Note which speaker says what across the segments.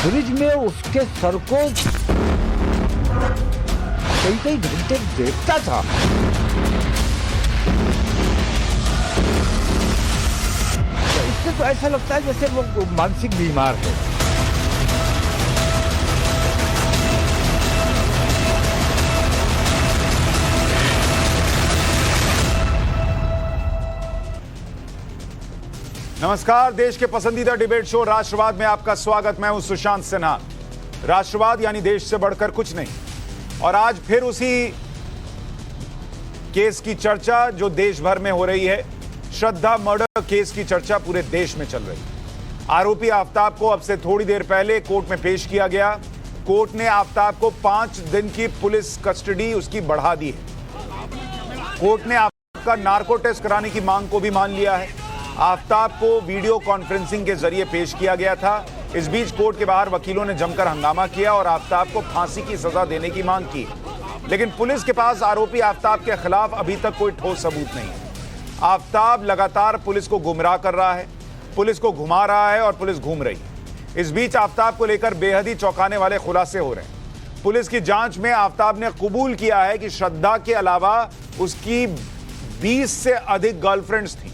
Speaker 1: Fridge में उसके sir को कई कई घंटे देखता था। इससे तो ऐसा लगता है जैसे वो मानसिक बीमार है।
Speaker 2: नमस्कार, देश के पसंदीदा डिबेट शो राष्ट्रवाद में आपका स्वागत। मैं हूं सुशांत सिन्हा। राष्ट्रवाद यानी देश से बढ़कर कुछ नहीं। और आज फिर उसी केस की चर्चा जो देश भर में हो रही है। श्रद्धा मर्डर केस की चर्चा पूरे देश में चल रही है। आरोपी आफ्ताब को अब से थोड़ी देर पहले कोर्ट में पेश किया गया। कोर्ट ने आफ्ताब को 5 दिन की पुलिस कस्टडी उसकी बढ़ा दी है। कोर्ट ने आफ्ताब का नार्को टेस्ट कराने की मांग को भी मान लिया है। आफ्ताब को वीडियो कॉन्फ्रेंसिंग के जरिए पेश किया गया था। इस बीच कोर्ट के बाहर वकीलों ने जमकर हंगामा किया और आफ्ताब को फांसी की सजा देने की मांग की। लेकिन पुलिस के पास आरोपी आफ्ताब के खिलाफ अभी तक कोई ठोस सबूत नहीं है। आफ्ताब लगातार पुलिस को गुमराह कर रहा है, पुलिस को घुमा रहा है और पुलिस घूम रही है। इस बीच आफ्ताब को लेकर बेहद ही चौंकाने वाले खुलासे हो रहे हैं। पुलिस की जांच में आफ्ताब ने कबूल किया है कि श्रद्धा के अलावा उसकी 20 से अधिक गर्लफ्रेंड्स थी।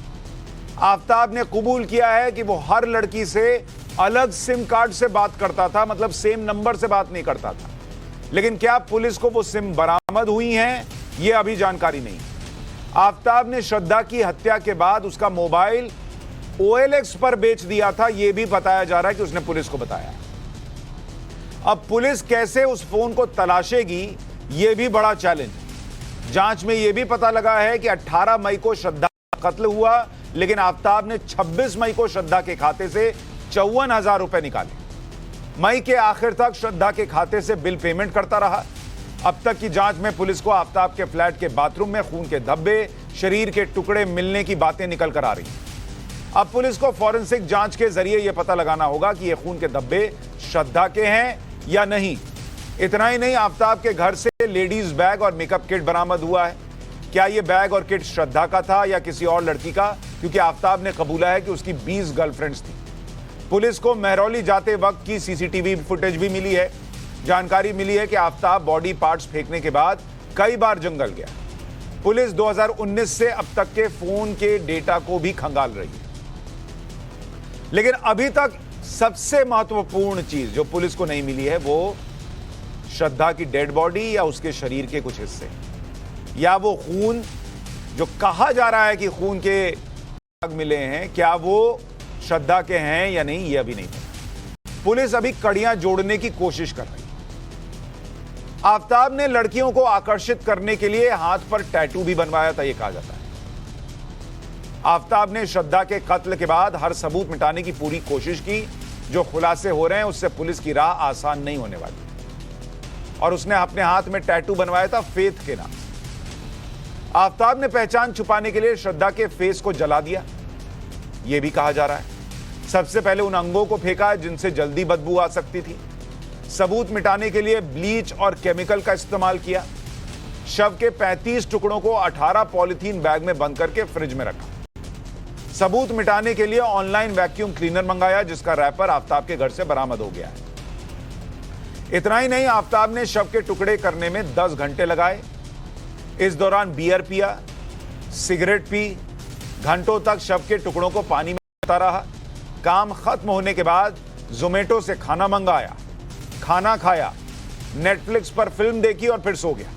Speaker 2: आफ्ताब ने कबूल किया है कि वो हर लड़की से अलग सिम कार्ड से बात करता था, मतलब सेम नंबर से बात नहीं करता था। लेकिन क्या पुलिस को वो सिम बरामद हुई हैं, ये अभी जानकारी नहीं। आफ्ताब ने श्रद्धा की हत्या के बाद उसका मोबाइल OLX पर बेच दिया था, यह भी बताया जा रहा है कि उसने पुलिस को बताया। अब पुलिस कैसे उस फोन को तलाशेगी, यह भी बड़ा चैलेंज है। जांच में यह भी पता लगा है कि 18 मई को श्रद्धा का कत्ल हुआ, लेकिन आफ्ताब ने 26 मई को श्रद्धा के खाते से 54,000 रुपए निकाले। मई के आखिर तक श्रद्धा के खाते से बिल पेमेंट करता रहा। अब तक की जांच में पुलिस को आफ्ताब के फ्लैट के बाथरूम में खून के धब्बे, शरीर के टुकड़े मिलने की बातें निकल कर आ रही हैं। अब पुलिस को फॉरेंसिक जांच के जरिए यह पता लगाना होगा कि ये खून के धब्बे श्रद्धा के हैं या नहीं। इतना ही नहीं, आफ्ताब के घर से लेडीज बैग और मेकअप किट बरामद हुआ है। क्या यह बैग और किट श्रद्धा का था या किसी और लड़की का, क्योंकि आफ्ताब ने कबूला है कि उसकी 20 गर्लफ्रेंड्स थी। पुलिस को महरौली जाते वक्त की CCTV फुटेज भी मिली है। जानकारी मिली है कि आफ्ताब बॉडी पार्ट्स फेंकने के बाद कई बार जंगल गया। पुलिस 2019 से अब तक के फोन के डेटा को भी खंगाल रही है। लेकिन अभी तक सबसे महत्वपूर्ण चीज जो पुलिस को नहीं मिली है वो श्रद्धा की डेड बॉडी या उसके शरीर के कुछ हिस्से, या वो खून जो कहा जा रहा है कि खून के दाग मिले हैं, क्या वो श्रद्धा के हैं या नहीं, ये अभी नहीं पता। पुलिस अभी कड़ियां जोड़ने की कोशिश कर रही है। आफ्ताब ने लड़कियों को आकर्षित करने के लिए हाथ पर टैटू भी बनवाया था, यह कहा जाता है। आफ्ताब ने श्रद्धा के कत्ल के बाद हर सबूत मिटाने की पूरी कोशिश की। जो खुलासे हो रहे हैं उससे पुलिस की राह आसान नहीं होने वाली। और उसने अपने हाथ में टैटू बनवाया था फेथ के नाम। आफ्ताब ने पहचान छुपाने के लिए श्रद्धा के फेस को जला दिया, यह भी कहा जा रहा है। सबसे पहले उन अंगों को फेंका जिनसे जल्दी बदबू आ सकती थी। सबूत मिटाने के लिए ब्लीच और केमिकल का इस्तेमाल किया। शव के 35 टुकड़ों को 18 पॉलीथीन बैग में बंद करके फ्रिज में रखा। सबूत मिटाने के लिए ऑनलाइन वैक्यूम क्लीनर मंगाया, जिसका रैपर आफ्ताब के घर से बरामद हो गया है। इतना ही नहीं, आफ्ताब ने शव के टुकड़े करने में 10 घंटे लगाए। इस दौरान बियर पिया, सिगरेट पी, घंटों तक शव के टुकड़ों को पानी में रखता रहा। काम खत्म होने के बाद जोमेटो से खाना मंगाया, खाना खाया, नेटफ्लिक्स पर फिल्म देखी और फिर सो गया।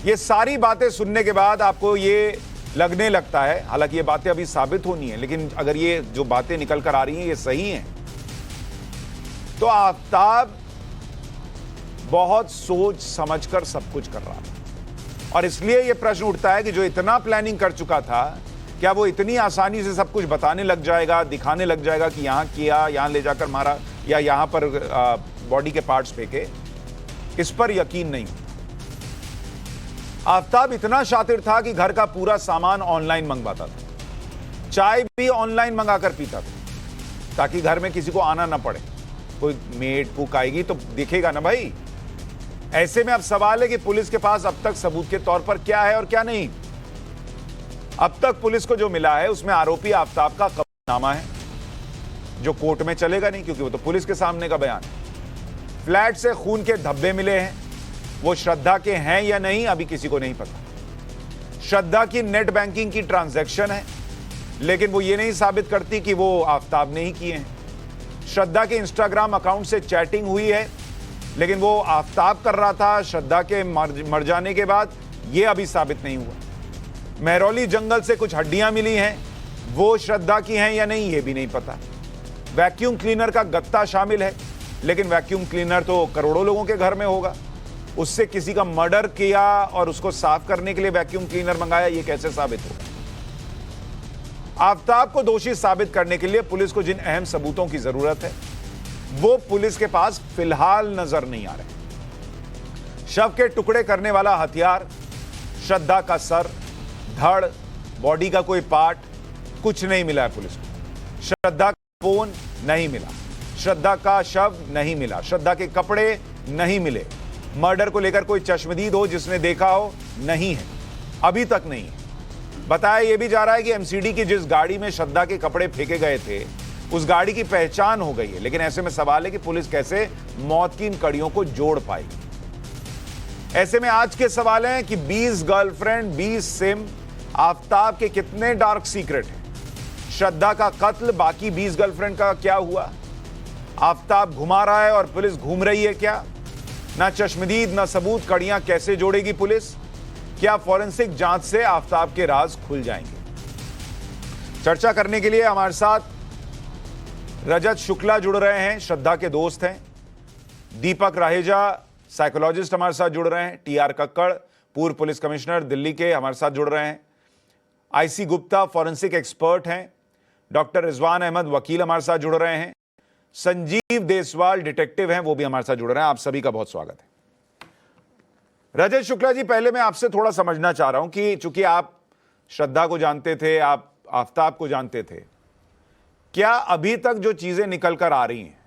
Speaker 2: ये सारी बातें सुनने के बाद आपको ये लगने लगता है, हालांकि ये बातें अभी साबित होनी है, लेकिन अगर ये जो बातें निकल कर आ रही हैं ये सही हैं, तो आफ्ताब बहुत सोच समझकर सब कुछ कर रहा था। और इसलिए यह प्रश्न उठता है कि जो इतना प्लानिंग कर चुका था, क्या वो इतनी आसानी से सब कुछ बताने लग जाएगा, दिखाने लग जाएगा कि यहां किया, यहां ले जाकर मारा या यहां पर बॉडी के पार्ट्स फेंके? इस पर यकीन नहीं। आफ्ताब इतना शातिर था कि घर का पूरा सामान ऑनलाइन मंगवाता था। चाय भी ऑनलाइन मंगाकर पीता था, ताकि घर में किसी को आना ना पड़े। कोई मेड कुक आएगी तो दिखेगा ना भाई। ऐसे में अब सवाल है कि पुलिस के पास अब तक सबूत के तौर पर क्या है और क्या नहीं। अब तक पुलिस को जो मिला है उसमें आरोपी आफ्ताब का कबूलनामा है, जो कोर्ट में चलेगा नहीं, क्योंकि वो तो पुलिस के सामने का बयान है। फ्लैट से खून के धब्बे मिले हैं, वो श्रद्धा के हैं या नहीं अभी किसी को नहीं पता। श्रद्धा की नेट बैंकिंग की ट्रांजैक्शन है, लेकिन वो ये नहीं साबित करती कि वो आफताब ने ही किए हैं। श्रद्धा के इंस्टाग्राम अकाउंट से चैटिंग हुई है, लेकिन वो आफताब कर रहा था श्रद्धा के मर जाने के बाद, ये अभी साबित नहीं हुआ। महरौली जंगल से कुछ हड्डियां मिली हैं, वो श्रद्धा की हैं या नहीं ये भी नहीं पता। वैक्यूम क्लीनर का गत्ता शामिल है, लेकिन वैक्यूम क्लीनर तो करोड़ों लोगों के घर में होगा, उससे किसी का मर्डर किया और उसको साफ करने के लिए वैक्यूम क्लीनर मंगाया, ये कैसे साबित होगा? आफताब को दोषी साबित करने के लिए पुलिस को जिन अहम सबूतों की जरूरत है, वो पुलिस के पास फिलहाल नजर नहीं आ रहे। शव के टुकड़े करने वाला हथियार, श्रद्धा का सर, धड़, बॉडी का कोई पार्ट, कुछ नहीं मिला है पुलिस को। श्रद्धा का फोन नहीं मिला, श्रद्धा का शव नहीं मिला, श्रद्धा के कपड़े नहीं मिले। मर्डर को लेकर कोई चश्मदीद हो जिसने देखा हो, नहीं है, अभी तक नहीं है। बताया यह भी जा रहा है कि एमसीडी की जिस गाड़ी में श्रद्धा के कपड़े फेंके गए थे, उस गाड़ी की पहचान हो गई है, लेकिन ऐसे में सवाल है कि पुलिस कैसे मौत की इन कड़ियों को जोड़ पाएगी। ऐसे में आज के सवाल हैं कि 20 गर्लफ्रेंड, 20 सिम, आफताब के कितने डार्क सीक्रेट हैं? श्रद्धा का कत्ल, बाकी 20 गर्लफ्रेंड का क्या हुआ? आफताब घुमा रहा है और पुलिस घूम रही है क्या? ना चश्मदीद ना सबूत, कड़ियां कैसे जोड़ेगी पुलिस? क्या फॉरेंसिक जांच से आफताब के राज खुल जाएंगे? चर्चा करने के लिए हमारे साथ रजत शुक्ला जुड़ रहे हैं, श्रद्धा के दोस्त हैं। दीपक राहेजा साइकोलॉजिस्ट हमारे साथ जुड़ रहे हैं। टीआर कक्कड़ पूर्व पुलिस कमिश्नर दिल्ली के हमारे साथ जुड़ रहे हैं। आईसी गुप्ता फॉरेंसिक एक्सपर्ट हैं। डॉक्टर रिजवान अहमद वकील हमारे साथ जुड़ रहे हैं। संजीव देसवाल डिटेक्टिव हैं, वो भी हमारे साथ जुड़ रहे हैं। आप सभी का बहुत स्वागत है। रजत शुक्ला जी, पहले मैं आपसे थोड़ा समझना चाह रहा हूं कि चूंकि आप श्रद्धा को जानते थे, आप आफताब को जानते थे, क्या अभी तक जो चीजें निकल कर आ रही हैं,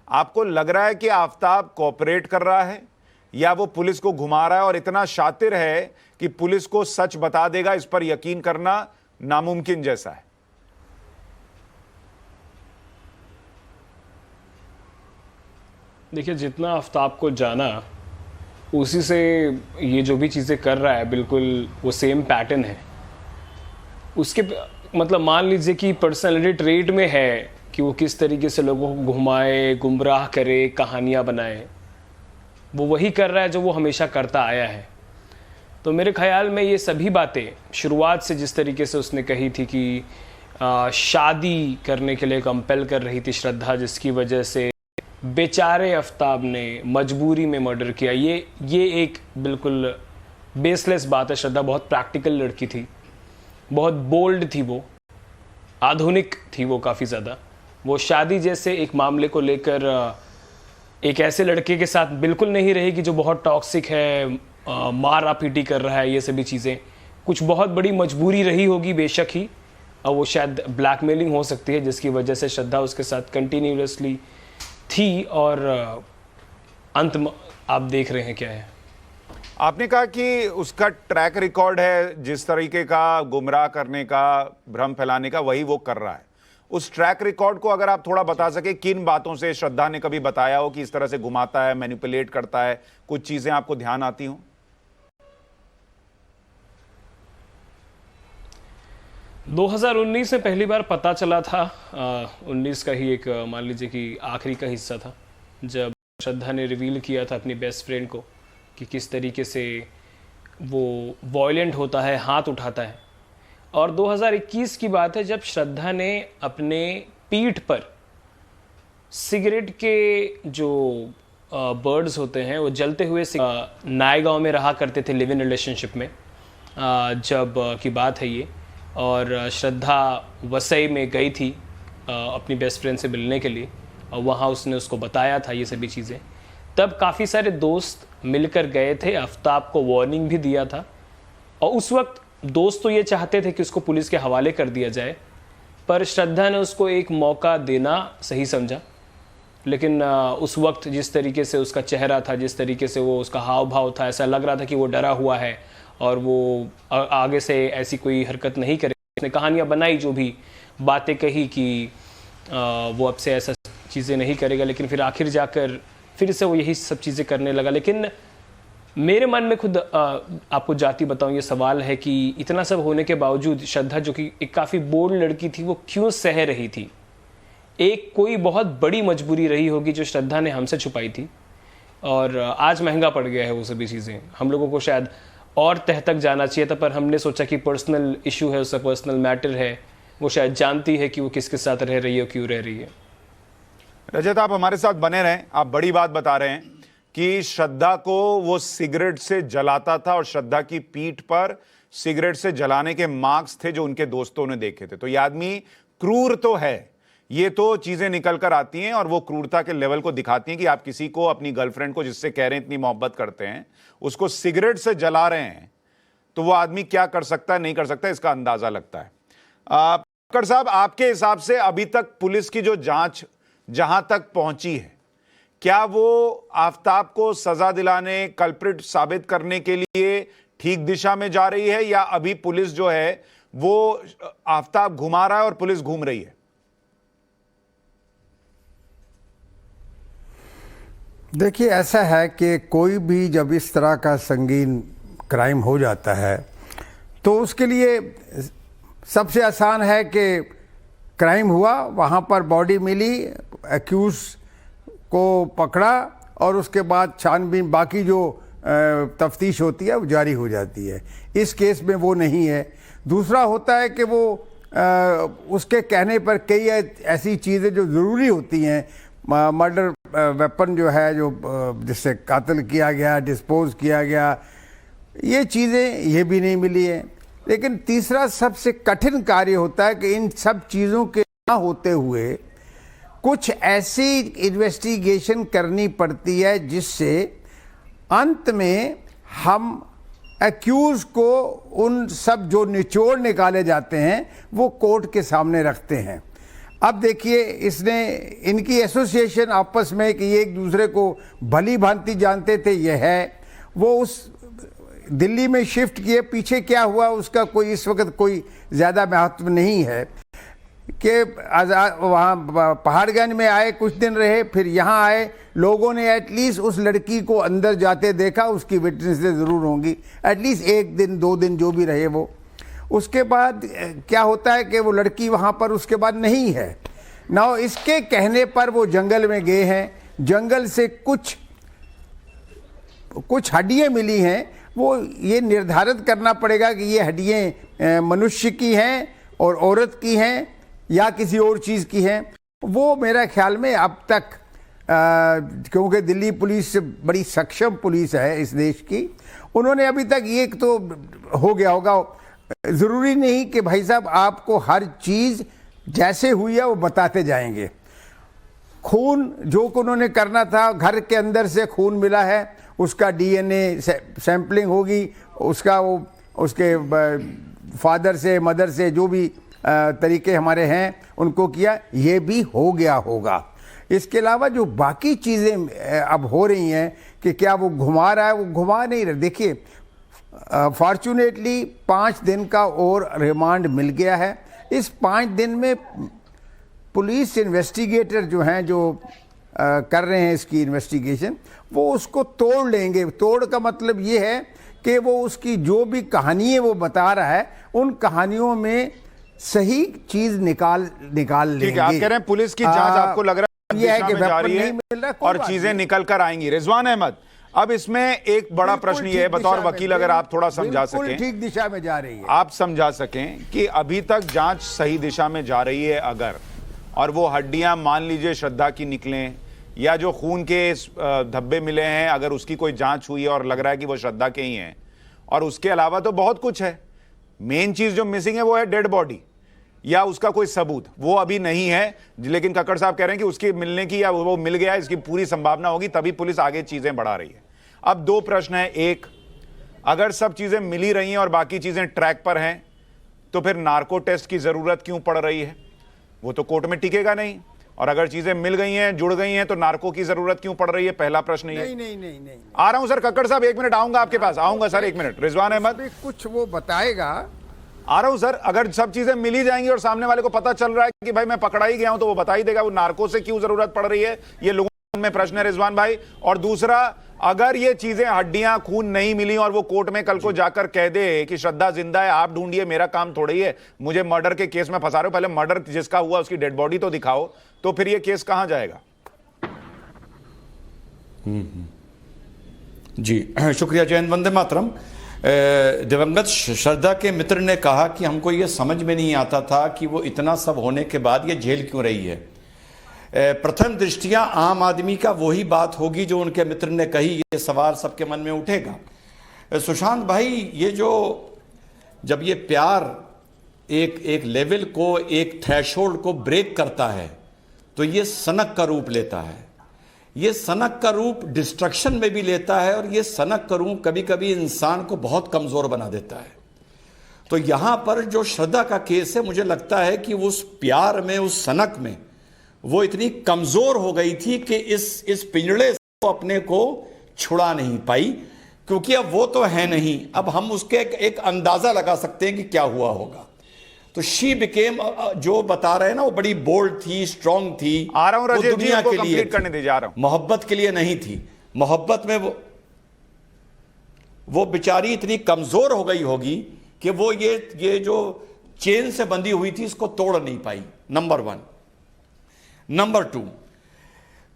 Speaker 2: आपको लग रहा है कि आफताब कोऑपरेट कर रहा है या वो पुलिस को घुमा रहा है और इतना शातिर है कि पुलिस को सच बता देगा, इस पर यकीन करना नामुमकिन जैसा है?
Speaker 3: देखिए, जितना आफताब को जाना, उसी से ये जो भी चीज़ें कर रहा है बिल्कुल वो सेम पैटर्न है उसके। मतलब मान लीजिए कि पर्सनालिटी ट्रेट में है कि वो किस तरीके से लोगों को घुमाए, गुमराह करे, कहानियाँ बनाए, वो वही कर रहा है जो वो हमेशा करता आया है। तो मेरे ख्याल में ये सभी बातें शुरुआत से जिस तरीके से उसने कही थी कि शादी करने के लिए कंपेल कर रही थी श्रद्धा, जिसकी वजह से बेचारे आफताब ने मजबूरी में मर्डर किया, ये एक बिल्कुल बेसलेस बात है। श्रद्धा बहुत प्रैक्टिकल लड़की थी, बहुत बोल्ड थी, वो आधुनिक थी, वो काफ़ी ज़्यादा। वो शादी जैसे एक मामले को लेकर एक ऐसे लड़के के साथ बिल्कुल नहीं रहेगी जो बहुत टॉक्सिक है, मारा पीटी कर रहा है, ये सभी चीज़ें। कुछ बहुत बड़ी मजबूरी रही होगी बेशक ही, और वो शायद ब्लैकमेलिंग हो सकती है, जिसकी वजह से श्रद्धा उसके साथ कंटिन्यूसली थी। और अंत में आप देख रहे हैं क्या है।
Speaker 2: आपने कहा कि उसका ट्रैक रिकॉर्ड है, जिस तरीके का गुमराह करने का, भ्रम फैलाने का, वही वो कर रहा है। उस ट्रैक रिकॉर्ड को अगर आप थोड़ा बता सके, किन बातों से श्रद्धा ने कभी बताया हो कि इस तरह से घुमाता है, मैनिपुलेट करता है, कुछ चीजें आपको ध्यान आती हो?
Speaker 3: 2019 में पहली बार पता चला था, 19 का ही एक मान लीजिए कि आखिरी का हिस्सा था, जब श्रद्धा ने रिवील किया था अपनी बेस्ट फ्रेंड को कि किस तरीके से वो वॉयलेंट होता है, हाथ उठाता है। और 2021 की बात है जब श्रद्धा ने अपने पीठ पर सिगरेट के जो बर्ड्स होते हैं वो जलते हुए नायगांव में रहा करते थे, लिव इन रिलेशनशिप में जब की बात है ये। और श्रद्धा वसई में गई थी अपनी बेस्ट फ्रेंड से मिलने के लिए, और वहाँ उसने उसको बताया था ये सभी चीज़ें। तब काफ़ी सारे दोस्त मिलकर गए थे, आफताब को वार्निंग भी दिया था, और उस वक्त दोस्त तो ये चाहते थे कि उसको पुलिस के हवाले कर दिया जाए, पर श्रद्धा ने उसको एक मौका देना सही समझा। लेकिन उस वक्त जिस तरीके से उसका चेहरा था, जिस तरीके से वो उसका हाव भाव था, ऐसा लग रहा था कि वो डरा हुआ है और वो आगे से ऐसी कोई हरकत नहीं करे। उसने कहानियाँ बनाई, जो भी बातें कही कि वो अब से ऐसा चीज़ें नहीं करेगा, लेकिन फिर आखिर जाकर फिर से वो यही सब चीज़ें करने लगा। लेकिन मेरे मन में खुद आपको जाती बताऊं, ये सवाल है कि इतना सब होने के बावजूद श्रद्धा, जो कि एक काफ़ी बोल्ड लड़की थी, वो क्यों सह रही थी? एक कोई बहुत बड़ी मजबूरी रही होगी जो श्रद्धा ने हमसे छुपाई थी, और आज महंगा पड़ गया है वो सभी चीज़ें। हम लोगों को शायद और तह तक जाना चाहिए था, पर हमने सोचा कि पर्सनल इशू है, उसका पर्सनल मैटर है, वो शायद जानती है कि वो किसके साथ रह रही है और क्यों रह रही है।
Speaker 2: रजत, आप हमारे साथ बने रहें। आप बड़ी बात बता रहे हैं कि श्रद्धा को वो सिगरेट से जलाता था और श्रद्धा की पीठ पर सिगरेट से जलाने के मार्क्स थे जो उनके दोस्तों ने देखे थे। तो ये आदमी क्रूर तो है, ये तो चीजें निकल कर आती हैं और वो क्रूरता के लेवल को दिखाती हैं कि आप किसी को, अपनी गर्लफ्रेंड को जिससे कह रहे हैं इतनी मोहब्बत करते हैं, उसको सिगरेट से जला रहे हैं, तो वो आदमी क्या कर सकता है, नहीं कर सकता, इसका अंदाजा लगता है। कक्कड़ साहब, आपके हिसाब से अभी तक पुलिस की जो जांच जहां तक पहुंची है, क्या वो आफताब को सजा दिलाने, कल्प्रिट साबित करने के लिए ठीक दिशा में जा रही है, या अभी पुलिस जो है वो आफताब घुमा रहा है और पुलिस घूम रही है?
Speaker 1: देखिए, ऐसा है कि कोई भी जब इस तरह का संगीन क्राइम हो जाता है तो उसके लिए सबसे आसान है कि क्राइम हुआ, वहाँ पर बॉडी मिली, एक्यूज को पकड़ा और उसके बाद छानबीन, बाकी जो तफ्तीश होती है वो जारी हो जाती है। इस केस में वो नहीं है। दूसरा होता है कि वो उसके कहने पर कई ऐसी चीज़ें जो ज़रूरी होती हैं, मर्डर वेपन जो है, जो जिससे कातिल किया गया, डिस्पोज किया गया, ये चीज़ें ये भी नहीं मिली है। लेकिन तीसरा सबसे कठिन कार्य होता है कि इन सब चीज़ों के ना होते हुए कुछ ऐसी इन्वेस्टिगेशन करनी पड़ती है जिससे अंत में हम एक्यूज को उन सब जो निचोड़ निकाले जाते हैं वो कोर्ट के सामने रखते हैं। अब देखिए, इसने, इनकी एसोसिएशन आपस में कि ये एक दूसरे को भली भांति जानते थे, ये है, वो उस दिल्ली में शिफ्ट किए, पीछे क्या हुआ उसका कोई इस वक्त कोई ज़्यादा महत्व नहीं है कि वहाँ पहाड़गंज में आए, कुछ दिन रहे, फिर यहाँ आए, लोगों ने एटलीस्ट उस लड़की को अंदर जाते देखा, उसकी विटनेसेस ज़रूर होंगी, एटलीस्ट एक दिन 2 दिन जो भी रहे वो। उसके बाद क्या होता है कि वो लड़की वहाँ पर उसके बाद नहीं है ना, इसके कहने पर वो जंगल में गए हैं, जंगल से कुछ हड्डियाँ मिली हैं। वो ये निर्धारित करना पड़ेगा कि ये हड्डियाँ मनुष्य की हैं और औरत की हैं या किसी और चीज़ की हैं। वो मेरा ख्याल में अब तक, क्योंकि दिल्ली पुलिस बड़ी सक्षम पुलिस है इस देश की, उन्होंने अभी तक ये तो हो गया होगा। ज़रूरी नहीं कि भाई साहब आपको हर चीज़ जैसे हुई है वो बताते जाएंगे। खून जो उन्होंने करना था, घर के अंदर से खून मिला है, उसका डीएनए सैंपलिंग होगी, उसका वो उसके फादर से, मदर से, जो भी तरीके हमारे हैं उनको किया, ये भी हो गया होगा। इसके अलावा जो बाकी चीज़ें अब हो रही हैं कि क्या वो घुमा रहा है, वो घुमा नहीं रहा। देखिए, फॉर्चुनेटली 5 दिन का और रिमांड मिल गया है। इस 5 दिन में पुलिस इन्वेस्टिगेटर जो हैं, जो कर रहे हैं इसकी इन्वेस्टिगेशन, वो उसको तोड़ लेंगे। तोड़ का मतलब ये है कि वो उसकी जो भी कहानियाँ वो बता रहा है, उन कहानियों में सही चीज़ निकाल लेंगे।
Speaker 2: ठीक है, आप कह रहे हैं पुलिस की जांच आपको लग रहा है
Speaker 1: ये है कि
Speaker 2: जारी है और चीजें निकल कर आएंगी। रिजवान अहमद, अब इसमें एक बड़ा प्रश्न ये है, बतौर वकील अगर आप थोड़ा समझा सकें,
Speaker 1: ठीक दिशा में जा रही है,
Speaker 2: आप समझा सकें कि अभी तक जांच सही दिशा में जा रही है अगर, और वो हड्डियां मान लीजिए श्रद्धा की निकलें, या जो खून के धब्बे मिले हैं अगर उसकी कोई जांच हुई है और लग रहा है कि वो श्रद्धा के ही हैं, और उसके अलावा तो बहुत कुछ है, मेन चीज जो मिसिंग है वो है डेड बॉडी या उसका कोई सबूत, वो अभी नहीं है। लेकिन कक्कड़ साहब कह रहे हैं कि उसकी मिलने की, या वो मिल गया, इसकी पूरी संभावना होगी, तभी पुलिस आगे चीजें बढ़ा रही है। अब 2 प्रश्न है। एक, अगर सब चीजें मिल ही रही हैं और बाकी चीजें ट्रैक पर हैं, तो फिर नार्को टेस्ट की जरूरत क्यों पड़ रही है? वो तो कोर्ट में टिकेगा नहीं। और अगर चीजें मिल गई हैं, जुड़ गई हैं, तो नार्को की जरूरत क्यों पड़ रही है? पहला प्रश्न ये।
Speaker 1: नहीं।
Speaker 2: आ रहा हूं सर, कक्कड़ साहब 1 मिनट, आऊंगा आपके पास, आऊंगा सर 1 मिनट। रिजवान अहमद,
Speaker 1: कुछ वो बताएगा
Speaker 2: आ रहा हूं सर, अगर सब चीजें मिल ही जाएंगी और सामने वाले को पता चल रहा है कि भाई मैं पकड़ा ही गया हूं, तो वो बता ही देगा, वो नार्को से क्यों जरूरत पड़ रही है, ये लोगों में प्रश्न है रिजवान भाई। और दूसरा, अगर ये चीजें हड्डियां खून नहीं मिली और वो कोर्ट में कल को जाकर कह दे कि श्रद्धा जिंदा है, आप ढूंढिए, मेरा काम थोड़ा ही है, मुझे मर्डर के केस में फंसा रहे हो, पहले मर्डर जिसका हुआ उसकी डेड बॉडी तो दिखाओ, तो फिर ये केस कहां जाएगा?
Speaker 4: जी शुक्रिया जयंत, वंदे मातरम। दिवंगत श्रद्धा के मित्र ने कहा कि हमको ये समझ में नहीं आता था कि वो इतना सब होने के बाद ये जेल क्यों रही है। प्रथम दृष्टिया आम आदमी का वही बात होगी जो उनके मित्र ने कही, ये सवाल सबके मन में उठेगा। सुशांत भाई, ये जो जब ये प्यार एक लेवल को, एक थ्रेशोल्ड को ब्रेक करता है, तो ये सनक का रूप लेता है। ये सनक का रूप डिस्ट्रक्शन में भी लेता है, और ये सनक का रूप कभी कभी इंसान को बहुत कमजोर बना देता है। तो यहां पर जो श्रद्धा का केस है, मुझे लगता है कि उस प्यार में, उस सनक में वो इतनी कमजोर हो गई थी कि इस पिंजड़े से अपने को छुड़ा नहीं पाई, क्योंकि अब वो तो है नहीं। अब हम उसके एक अंदाजा लगा सकते हैं कि क्या हुआ होगा। तो शी बिकेम, जो बता रहे हैं ना, वो बड़ी बोल्ड थी, स्ट्रांग थी।
Speaker 2: आ रहा हूं
Speaker 4: वो
Speaker 2: राजेश जी,
Speaker 4: दुनिया के लिए
Speaker 2: करने दीजिए, आ रहा हूं।
Speaker 4: मोहब्बत के लिए नहीं थी। मोहब्बत में वो बेचारी इतनी कमजोर हो गई होगी कि वो ये जो चेन से बंधी हुई थी, इसको तोड़ नहीं पाई, नंबर 1। नंबर 2,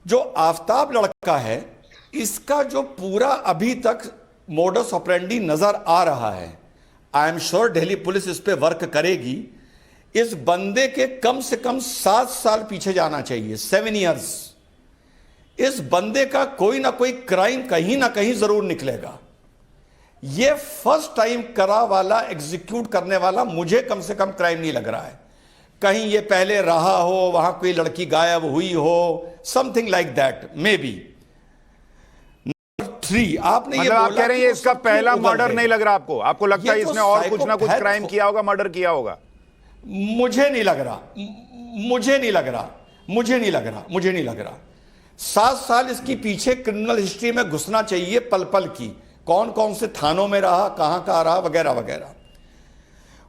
Speaker 4: जो आफताब लड़का है, इसका जो पूरा अभी तक मोडस ऑपरेंडी नजर आ रहा है, I am sure Delhi police इस पे वर्क करेगी। इस बंदे के कम से कम 7 साल पीछे जाना चाहिए, 7 इयर्स। इस बंदे का कोई ना कोई क्राइम कहीं ना कहीं जरूर निकलेगा। यह फर्स्ट टाइम करा वाला, एग्जीक्यूट करने वाला मुझे कम से कम क्राइम नहीं लग रहा है। कहीं ये पहले रहा हो, वहां कोई लड़की गायब हुई हो, something like that, may be. 3, आपने
Speaker 2: मतलब आप कह रहे हैं इसका पहला मर्डर नहीं लग रहा आपको? आपको लगता है इसने और कुछ ना कुछ क्राइम किया होगा, मर्डर किया होगा?
Speaker 4: मुझे नहीं लग रहा, मुझे नहीं लग रहा, मुझे नहीं लग रहा, मुझे नहीं लग रहा। 7 साल इसकी पीछे क्रिमिनल हिस्ट्री में घुसना चाहिए, पल पल की, कौन कौन से थानों में रहा, कहां कहां रहा, वगैरह वगैरह।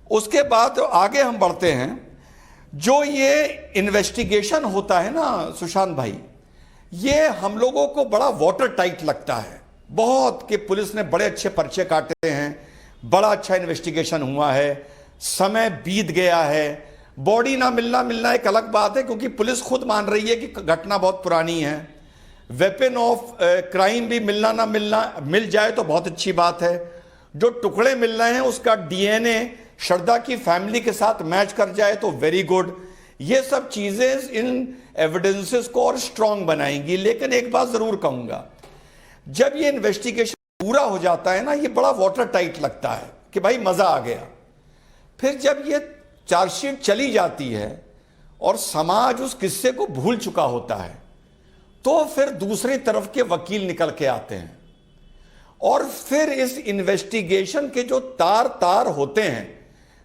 Speaker 4: उसके बाद आगे हम बढ़ते हैं। जो ये इन्वेस्टिगेशन होता है ना सुशांत भाई, ये हम लोगों को बड़ा वाटर टाइट लगता है बहुत, कि पुलिस ने बड़े अच्छे पर्चे काटे हैं, बड़ा अच्छा इन्वेस्टिगेशन हुआ है, समय बीत गया है। बॉडी ना मिलना एक अलग बात है, क्योंकि पुलिस खुद मान रही है कि घटना बहुत पुरानी है। वेपन ऑफ क्राइम भी मिल जाए तो बहुत अच्छी बात है। जो टुकड़े मिल रहे हैं उसका डीएनए श्रद्धा की फैमिली के साथ मैच कर जाए तो वेरी गुड। ये सब चीजें इन एविडेंसेस को और स्ट्रांग बनाएंगी। लेकिन एक बात जरूर कहूंगा, जब ये इन्वेस्टिगेशन पूरा हो जाता है ना, ये बड़ा वाटर टाइट लगता है कि भाई मजा आ गया। फिर जब ये चार्जशीट चली जाती है और समाज उस किस्से को भूल चुका होता है, तो फिर दूसरी तरफ के वकील निकल के आते हैं, और फिर इस इन्वेस्टिगेशन के जो तार होते हैं,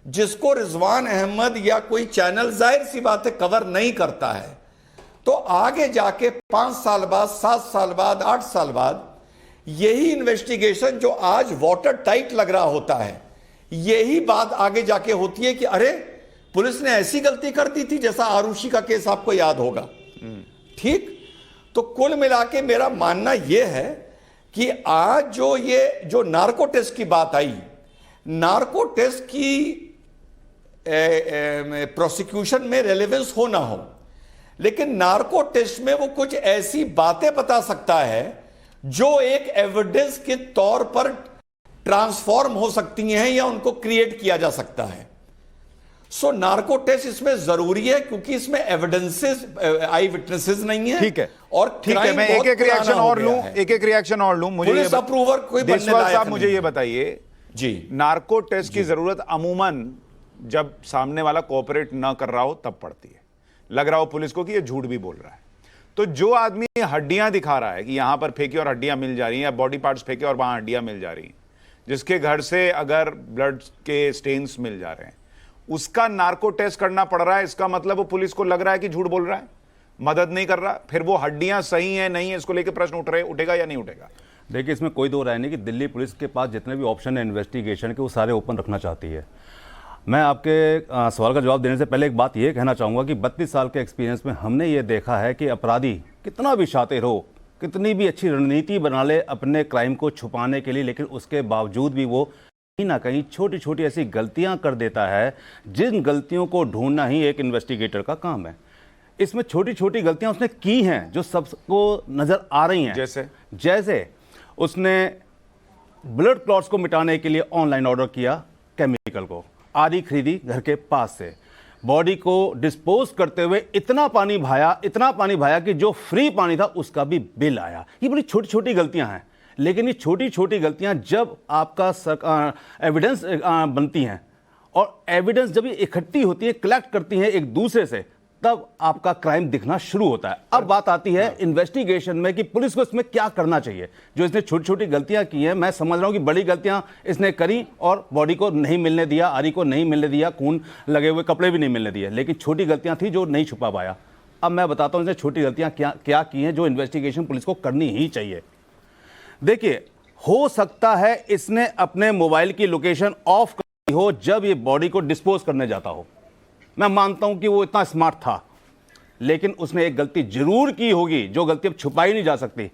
Speaker 4: जिसको रिजवान अहमद या कोई चैनल जाहिर सी बात है कवर नहीं करता है, तो आगे जाके 5 साल बाद, 7 साल बाद, 8 साल बाद यही इन्वेस्टिगेशन जो आज वाटर टाइट लग रहा होता है, यही बात आगे जाके होती है कि अरे पुलिस ने ऐसी गलती कर दी थी, जैसा आरुषि का केस आपको याद होगा। ठीक, तो कुल मिला के मेरा मानना यह है कि आज जो नार्को टेस्ट की बात आई, नार्को टेस्ट की प्रोसिक्यूशन में रेलेवेंस हो ना हो, लेकिन नार्को टेस्ट में वो कुछ ऐसी बातें बता सकता है जो एक एविडेंस के तौर पर ट्रांसफॉर्म हो सकती हैं या उनको क्रिएट किया जा सकता है। सो नार्को टेस्ट इसमें जरूरी है, क्योंकि इसमें एविडेंसेस, आई विटनेसेस नहीं है।
Speaker 2: ठीक है,
Speaker 4: और
Speaker 2: ठीक है, मैं एक रिएक्शन और लूं, मुझे
Speaker 4: पुलिस अप्रूवर कोई बनने लायक
Speaker 2: साहब मुझे ये बताइए
Speaker 4: जी,
Speaker 2: नार्को टेस्ट की जरूरत अमूमन जब सामने वाला कोऑपरेट ना कर रहा हो तब पड़ती है। लग रहा हो पुलिस को कि ये झूठ भी बोल रहा है, तो जो आदमी हड्डियां दिखा रहा है कि यहां पर फेंकी और हड्डियां मिल जा रही हैं, या बॉडी पार्ट्स फेंके और वहां हड्डियां मिल जा रही हैं, जिसके घर से अगर ब्लड के स्टेन्स मिल जा रहे हैं, उसका नार्को टेस्ट करना पड़ रहा है, इसका मतलब वो पुलिस को लग रहा है कि झूठ बोल रहा है, मदद नहीं कर रहा। फिर वो हड्डियां सही है नहीं है, इसको लेकर प्रश्न उठेगा या नहीं उठेगा?
Speaker 5: देखिए, इसमें कोई दो राय नहीं कि दिल्ली पुलिस के पास जितने भी ऑप्शन है इन्वेस्टिगेशन के, वो सारे ओपन रखना चाहती है। मैं आपके सवाल का जवाब देने से पहले एक बात ये कहना चाहूँगा कि 32 साल के एक्सपीरियंस में हमने ये देखा है कि अपराधी कितना भी शातिर हो, कितनी भी अच्छी रणनीति बना ले अपने क्राइम को छुपाने के लिए, लेकिन उसके बावजूद भी वो कहीं ना कहीं छोटी छोटी ऐसी गलतियां कर देता है जिन गलतियों को ढूंढना ही एक इन्वेस्टिगेटर का काम है। इसमें छोटी छोटी गलतियां उसने की हैं जो सबको नजर आ रही हैं। जैसे उसने ब्लड क्लॉट्स को मिटाने के लिए ऑनलाइन ऑर्डर किया केमिकल को, आरी खरीदी घर के पास से, बॉडी को डिस्पोज करते हुए इतना पानी भाया कि जो फ्री पानी था उसका भी बिल आया। ये बड़ी छोटी छोटी गलतियां हैं, लेकिन ये छोटी छोटी गलतियां जब आपका एविडेंस बनती हैं और एविडेंस जब ये इकट्ठी होती है, कलेक्ट करती हैं एक दूसरे से, तब आपका क्राइम दिखना शुरू होता है। अब बात आती है इन्वेस्टिगेशन में कि पुलिस को इसमें क्या करना चाहिए। जो इसने छोटी छोटी गलतियां की हैं, मैं समझ रहा हूं कि बड़ी गलतियां इसने करी और बॉडी को नहीं मिलने दिया, आरी को नहीं मिलने दिया, खून लगे हुए कपड़े भी नहीं मिलने दिए, लेकिन छोटी गलतियां थी जो नहीं छुपा पाया। अब मैं बताता हूं इसने छोटी गलतियां क्या की हैं जो इन्वेस्टिगेशन पुलिस को करनी ही चाहिए। देखिए, हो सकता है इसने अपने मोबाइल की लोकेशन ऑफ की हो जब ये बॉडी को डिस्पोज करने जाता हो। मैं मानता हूं कि वो इतना स्मार्ट था, लेकिन उसने एक गलती जरूर की होगी जो गलती अब छुपाई नहीं जा सकती।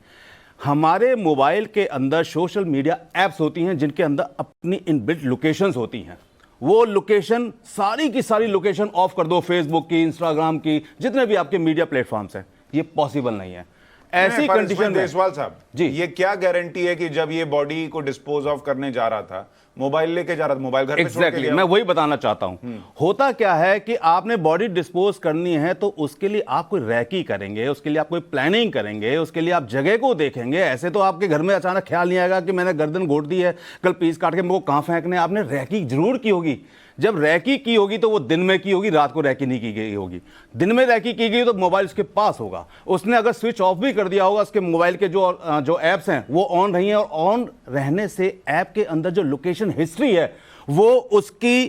Speaker 5: हमारे मोबाइल के अंदर सोशल मीडिया एप्स होती हैं जिनके अंदर अपनी इनबिल्ट लोकेशंस होती हैं। वो लोकेशन सारी की सारी लोकेशन ऑफ कर दो, फेसबुक की, इंस्टाग्राम की, जितने भी आपके मीडिया प्लेटफॉर्म्स हैं, ये पॉसिबल नहीं है। ऐसी कंडीशन
Speaker 2: देशवाल साहब
Speaker 5: जी,
Speaker 2: ये क्या गारंटी है कि जब ये बॉडी को डिस्पोज ऑफ करने जा रहा था, मोबाइल लेके जा रहा था, मोबाइल घर पे छोड़ के गया?
Speaker 5: मैं वही बताना चाहता हूं। होता क्या है कि आपने बॉडी डिस्पोज करनी है तो उसके लिए आप कोई रैकी करेंगे, उसके लिए आप कोई प्लानिंग करेंगे, उसके लिए आप जगह को देखेंगे। ऐसे तो आपके घर में अचानक ख्याल नहीं आएगा कि मैंने गर्दन घोट दी है, कल पीस काट के मेरे को कहां फेंकने। आपने रैकी जरूर की होगी। जब रैकी की होगी तो वो दिन में की होगी, रात को रैकी नहीं की गई होगी। दिन में रैकी की गई तो मोबाइल उसके पास होगा। उसने अगर स्विच ऑफ भी कर दिया होगा, उसके मोबाइल के जो ऐप्स हैं वो ऑन रही हैं, और ऑन रहने से ऐप के अंदर जो लोकेशन हिस्ट्री है वो उसकी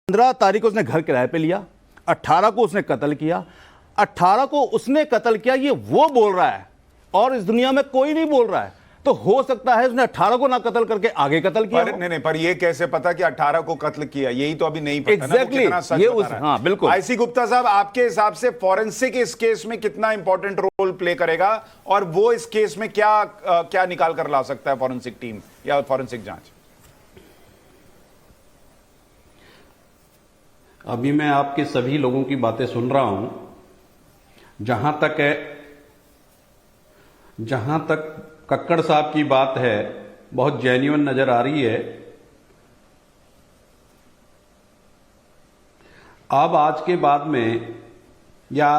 Speaker 5: 15 तारीख को उसने घर किराए पे लिया, 18 को उसने कत्ल किया, 18 को उसने कत्ल किया, ये वो बोल रहा है और इस दुनिया में कोई नहीं बोल रहा है। तो हो सकता है उसने 18 को ना कत्ल करके आगे कत्ल किया।
Speaker 2: नहीं, पर ये कैसे पता कि 18 को कत्ल किया? यही तो अभी नहीं पता।
Speaker 5: Exactly,
Speaker 2: कितना सच
Speaker 5: ये
Speaker 2: बता रहा है।
Speaker 5: हाँ, बिल्कुल।
Speaker 2: आईसी गुप्ता साहब, आपके हिसाब से फॉरेंसिक इस केस में कितना इंपॉर्टेंट रोल प्ले करेगा, और वो इस केस में क्या निकाल कर ला सकता है फॉरेंसिक टीम या फॉरेंसिक जांच?
Speaker 6: अभी मैं आपके सभी लोगों की बातें सुन रहा हूं। जहां तक कक्कड़ साहब की बात है, बहुत जेन्युइन नजर आ रही है। अब आज के बाद में या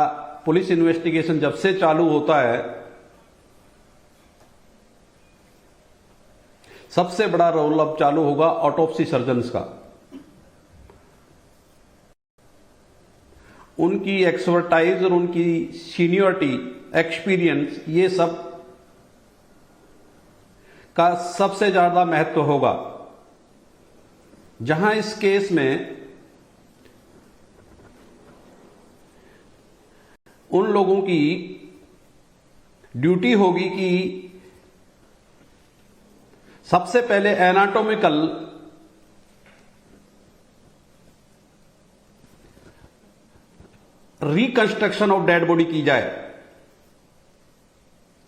Speaker 6: पुलिस इन्वेस्टिगेशन जब से चालू होता है, सबसे बड़ा रोल अब चालू होगा ऑटोप्सी सर्जन्स का। उनकी एक्सपर्टाइज और उनकी सीनियरिटी, एक्सपीरियंस, ये सब का सबसे ज्यादा महत्व होगा। जहां इस केस में उन लोगों की ड्यूटी होगी कि सबसे पहले anatomical reconstruction of dead body की जाए।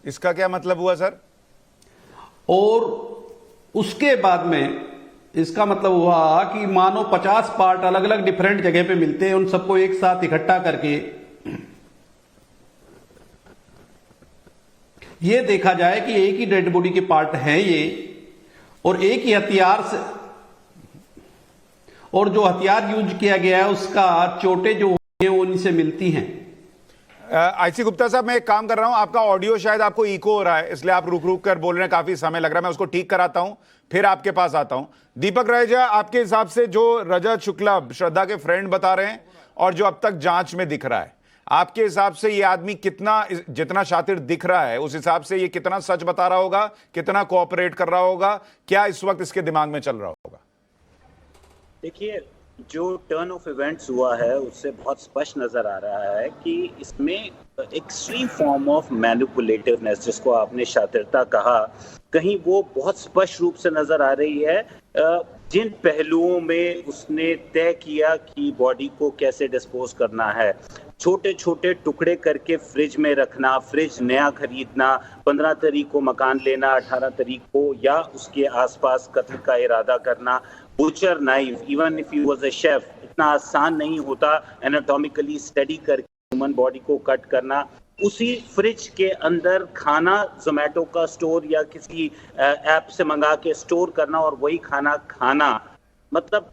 Speaker 2: इसका क्या मतलब हुआ सर?
Speaker 6: और उसके बाद में इसका मतलब हुआ कि मानो 50 पार्ट अलग अलग डिफरेंट जगह पे मिलते हैं, उन सबको एक साथ इकट्ठा करके ये देखा जाए कि एक ही डेड बॉडी के पार्ट हैं ये, और एक ही हथियार से, और जो हथियार यूज किया गया है उसका चोटें जो हैं वो उनसे मिलती हैं।
Speaker 2: आईसी गुप्ता साहब, मैं एक काम कर रहा हूं, आपका ऑडियो शायद आपको इको हो रहा है, इसलिए आप रुक रुक कर बोल रहे हैं, काफी समय लग रहा है। मैं उसको ठीक कराता हूं, फिर आपके पास आता हूं। दीपक राजा, आपके हिसाब से जो रजत शुक्ला श्रद्धा के फ्रेंड बता रहे हैं और जो अब तक जांच में दिख रहा है, आपके हिसाब से ये आदमी जितना शातिर दिख रहा है उस हिसाब से ये कितना सच बता रहा होगा, कितना कोऑपरेट कर रहा होगा, क्या इस वक्त इसके दिमाग में चल रहा होगा?
Speaker 7: देखिए, जो टर्न ऑफ इवेंट्स हुआ है उससे बहुत स्पष्ट नजर आ रहा है कि इसमें एक्सट्रीम फॉर्म ऑफ मैनिपुलेटिवनेस, जिसको आपने शातिरता कहा, कहीं वो बहुत स्पष्ट रूप से नजर आ रही है। जिन पहलुओं में उसने तय किया कि बॉडी को कैसे डिस्पोज करना है, छोटे छोटे टुकड़े करके फ्रिज में रखना, फ्रिज नया खरीदना, 15 तारीख को मकान लेना, 18 तारीख को या उसके आसपास कत्ल का इरादा करना, butcher knife, even if he was a chef, इतना आसान नहीं होता एनाटॉमिकली स्टडी करके ह्यूमन बॉडी को कट करना, उसी फ्रिज के अंदर खाना जोमेटो का स्टोर या किसी ऐप से मंगा के स्टोर करना और वही खाना खाना, मतलब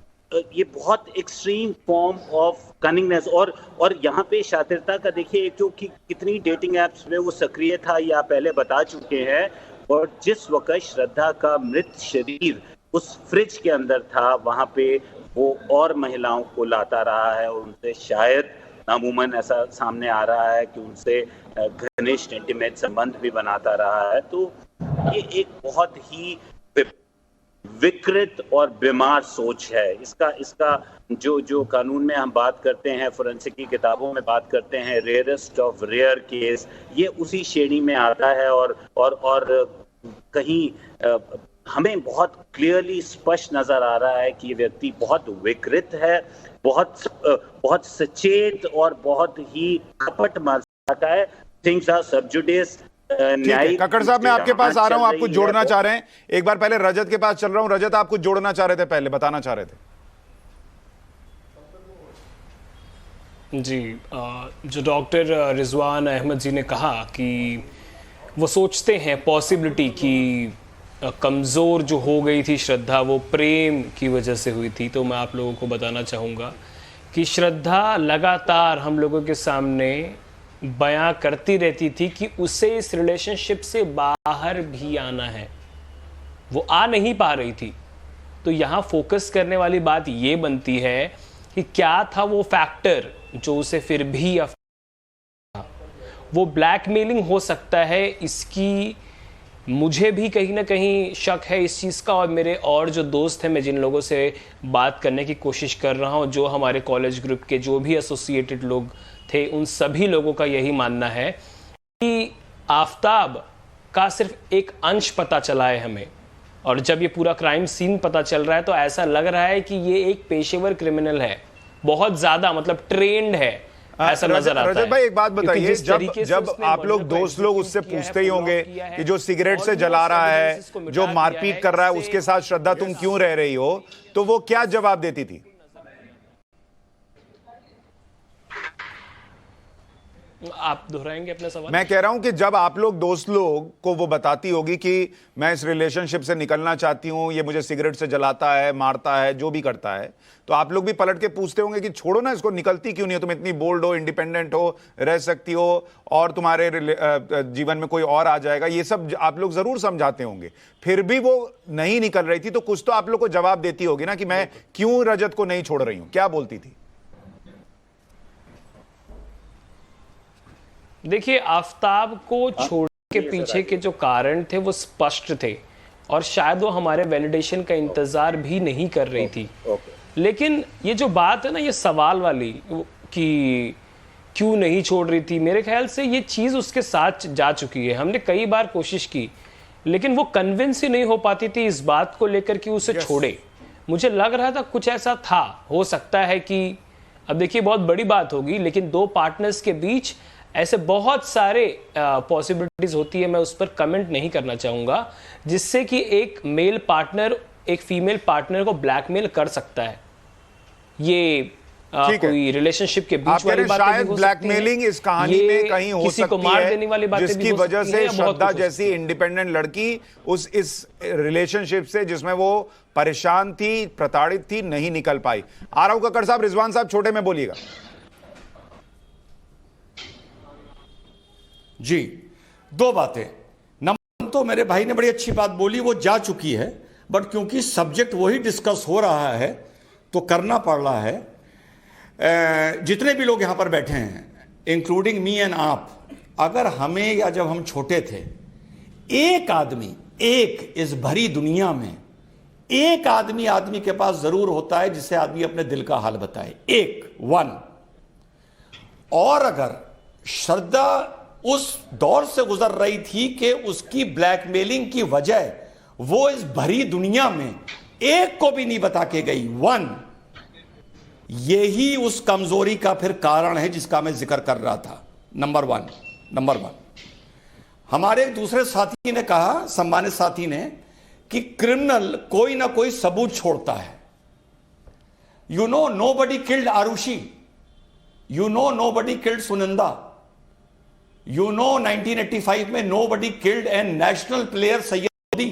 Speaker 7: ये बहुत एक्सट्रीम फॉर्म ऑफ कनिंगनेस। और यहाँ पे शातिरता का देखिए, एक तो कि कितनी डेटिंग एप्स में वो सक्रिय था ये आप पहले बता चुके हैं, और जिस वक्त श्रद्धा का मृत शरीर उस फ्रिज के अंदर था वहाँ पे वो और महिलाओं को लाता रहा है और उनसे शायद अमूमन ऐसा सामने आ रहा है कि उनसे घनिष्ठ इंटीमेट संबंध भी बनाता रहा है। तो ये एक बहुत ही विकृत और बीमार सोच है। इसका जो कानून में हम बात करते हैं, फोरेंसिक की किताबों में बात करते हैं, रेयरेस्ट ऑफ रेयर केस, ये उसी श्रेणी में आता है। और कहीं हमें बहुत क्लियरली स्पष्ट नजर आ रहा है कि ये व्यक्ति बहुत विकृत है, बहुत सचेत और बहुत ही कपट मानसिकता है। थिंग्स आर सब जुडिस।
Speaker 2: कक्कड़ साहब, मैं आपके पास आ रहा हूं, आप कुछ जोड़ना चाह रहे हैं। एक बार पहले रजत के पास चल रहा हूं। रजत, आप कुछ जोड़ना चाह रहे थे, पहले बताना चाह रहे थे।
Speaker 3: जी, जो डॉक्टर रिजवान अहमद जी ने कहा कि वो सोचते हैं पॉसिबिलिटी कि कमज़ोर जो हो गई थी श्रद्धा वो प्रेम की वजह से हुई थी, तो मैं आप लोगों को बताना चाहूँगा कि श्रद्धा लगातार हम लोगों के सामने बयां करती रहती थी कि उसे इस रिलेशनशिप से बाहर भी आना है, वो आ नहीं पा रही थी। तो यहाँ फोकस करने वाली बात ये बनती है कि क्या था वो फैक्टर जो उसे फिर भी वो ब्लैकमेलिंग हो सकता है, इसकी मुझे भी कहीं ना कहीं शक है इस चीज़ का। और मेरे और जो दोस्त हैं, मैं जिन लोगों से बात करने की कोशिश कर रहा हूँ, जो हमारे कॉलेज ग्रुप के जो भी एसोसिएटेड लोग थे, उन सभी लोगों का यही मानना है कि आफताब का सिर्फ एक अंश पता चला है हमें। और जब ये पूरा क्राइम सीन पता चल रहा है तो ऐसा लग रहा है कि ये एक पेशेवर क्रिमिनल है, बहुत ज़्यादा, मतलब ट्रेंड है, ऐसा नजर आता है।
Speaker 2: रजत भाई, एक बात बताइए, जब आप लोग दोस्त लोग उससे पूछते ही होंगे कि जो सिगरेट से जला रहा है, जो मारपीट कर रहा है, उसके साथ श्रद्धा तुम क्यों रह रही हो, तो वो क्या जवाब देती थी?
Speaker 3: आप दोहराएंगे अपना सवाल?
Speaker 2: मैं कह रहा हूं कि जब आप लोग दोस्त लोग को वो बताती होगी कि मैं इस रिलेशनशिप से निकलना चाहती हूं, ये मुझे सिगरेट से जलाता है, मारता है, जो भी करता है, तो आप लोग भी पलट के पूछते होंगे कि छोड़ो ना इसको, निकलती क्यों नहीं हो, तुम इतनी बोल्ड हो, इंडिपेंडेंट हो, रह सकती हो, और तुम्हारे जीवन में कोई और आ जाएगा, ये सब आप लोग जरूर समझाते होंगे। फिर भी वो नहीं निकल रही थी, तो कुछ तो आप लोग को जवाब देती होगी ना कि मैं क्यों रजत को नहीं छोड़ रही हूं। क्या बोलती थी?
Speaker 3: देखिए, आफताब को छोड़ने के पीछे के जो कारण थे वो स्पष्ट थे, और शायद वो हमारे वैलिडेशन का इंतजार भी नहीं कर रही थी। लेकिन ये जो बात है ना, ये सवाल वाली कि क्यों नहीं छोड़ रही थी, मेरे ख्याल से ये चीज़ उसके साथ जा चुकी है। हमने कई बार कोशिश की, लेकिन वो कन्विंस ही नहीं हो पाती थी इस बात को लेकर कि उसे छोड़े। मुझे लग रहा था कुछ ऐसा था, हो सकता है कि, अब देखिए बहुत बड़ी बात होगी, लेकिन दो पार्टनर्स के बीच ऐसे बहुत सारे पॉसिबिलिटीज होती है, मैं उस पर कमेंट नहीं करना चाहूँगा, जिससे कि एक मेल पार्टनर एक फीमेल पार्टनर को ब्लैकमेल कर सकता है। ये कोई रिलेशनशिप के बीच वाली बात
Speaker 2: शायद ब्लैकमेलिंग इस कहानी में कहीं हो
Speaker 3: किसी को मार देने वाली बातें
Speaker 2: जिसकी वजह से श्रद्धा जैसी इंडिपेंडेंट लड़की इस रिलेशनशिप से, जिसमें वो परेशान थी, प्रताड़ित थी, नहीं निकल पाई। आ रहा हूं कक्कड़ साहब। रिजवान साहब, छोटे में बोलिएगा।
Speaker 4: जी, दो बातें। नंबर तो मेरे भाई ने बड़ी अच्छी बात बोली, वो जा चुकी है, बट क्योंकि सब्जेक्ट वही डिस्कस हो रहा है तो करना पड़ रहा है। जितने भी लोग यहां पर बैठे हैं, इंक्लूडिंग मी एंड आप, अगर हमें या जब हम छोटे थे, एक आदमी, एक इस भरी दुनिया में एक आदमी के पास जरूर होता है जिसे आदमी अपने दिल का हाल बताए, एक वन। और अगर श्रद्धा उस दौर से गुजर रही थी कि उसकी ब्लैकमेलिंग की वजह वो इस भरी दुनिया में एक को भी नहीं बता के गई। वन, यही उस कमजोरी का फिर कारण है जिसका मैं जिक्र कर रहा था। नंबर वन, हमारे दूसरे साथी ने कहा, सम्मानित साथी ने, कि क्रिमिनल कोई ना कोई सबूत छोड़ता है। You know nobody killed Aarushi, you know nobody killed Sunanda, you know 1985 में nobody killed and national player Syed Modi,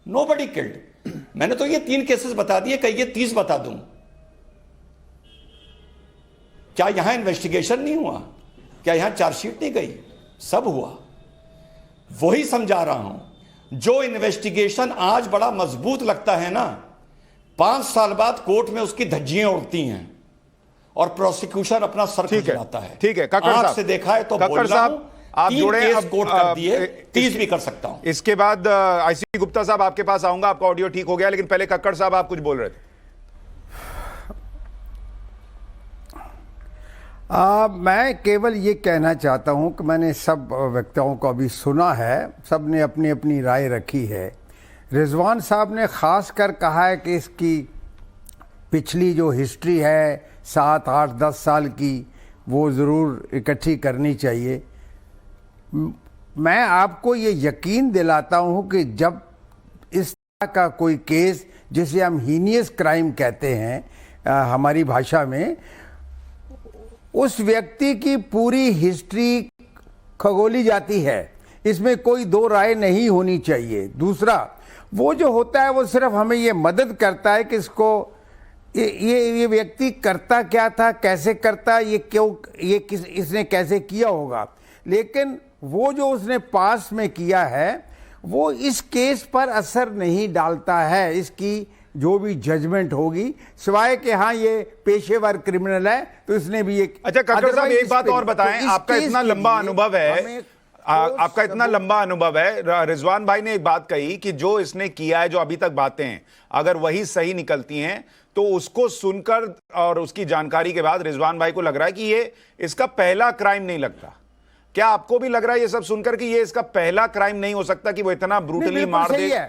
Speaker 4: nobody killed. मैंने तो ये 3 केसेस बता दिए, कहीं ये 30 बता दूं। क्या यहां इन्वेस्टिगेशन नहीं हुआ? क्या यहां चार्जशीट नहीं गई? सब हुआ। वही समझा रहा हूं, जो इन्वेस्टिगेशन आज बड़ा मजबूत लगता है ना, 5 साल बाद कोर्ट में उसकी धज्जियां उड़ती हैं और प्रोसिक्यूशन अपना सर खुजलाता है।
Speaker 2: ठीक है, कक्कड़
Speaker 4: आंख
Speaker 2: साहब
Speaker 4: से देखा है तो
Speaker 2: कक्कड़ साहब आप
Speaker 4: 3
Speaker 2: जुड़े,
Speaker 4: केस
Speaker 2: अब
Speaker 4: कोर्ट कर दिए, 30 भी कर सकता हूं।
Speaker 2: इसके बाद आईसी गुप्ता साहब आपके पास आऊंगा, आपका ऑडियो ठीक हो गया, लेकिन पहले कक्कड़ साहब आप कुछ बोल रहे थे।
Speaker 1: मैं केवल ये कहना चाहता हूं कि मैंने सब वक्ताओं को अभी सुना है, सब ने अपनी अपनी राय रखी है। रिजवान साहब ने खास कर कहा है कि इसकी पिछली जो हिस्ट्री है 7, 8, 10 साल की, वो ज़रूर इकट्ठी करनी चाहिए। मैं आपको ये यकीन दिलाता हूँ कि जब इस तरह का कोई केस, जिसे हम हीनियस क्राइम कहते हैं हमारी भाषा में, उस व्यक्ति की पूरी हिस्ट्री खगोली जाती है, इसमें कोई 2 राय नहीं होनी चाहिए। दूसरा, वो जो होता है वो सिर्फ हमें ये मदद करता है कि इसको ये व्यक्ति करता क्या था, कैसे करता, ये क्यों, इसने कैसे किया होगा। लेकिन वो जो उसने पास में किया है वो इस केस पर असर नहीं डालता है, इसकी जो भी जजमेंट होगी, सिवाय कि हाँ ये पेशेवर क्रिमिनल है तो इसने भी एक।
Speaker 2: अच्छा कक्कड़ साहब, एक बात और बताएं, आपका इतना लंबा अनुभव है, आपका इतना लंबा अनुभव है, रिजवान भाई ने एक बात कही कि जो इसने किया है, जो अभी तक बातें हैं, अगर वही सही निकलती हैं तो उसको सुनकर और उसकी जानकारी के बाद रिजवान भाई को लग रहा है कि ये इसका पहला क्राइम नहीं लगता। क्या आपको भी लग रहा है ये सब सुनकर कि ये इसका पहला क्राइम नहीं हो सकता कि वो इतना ब्रूटली मार दे?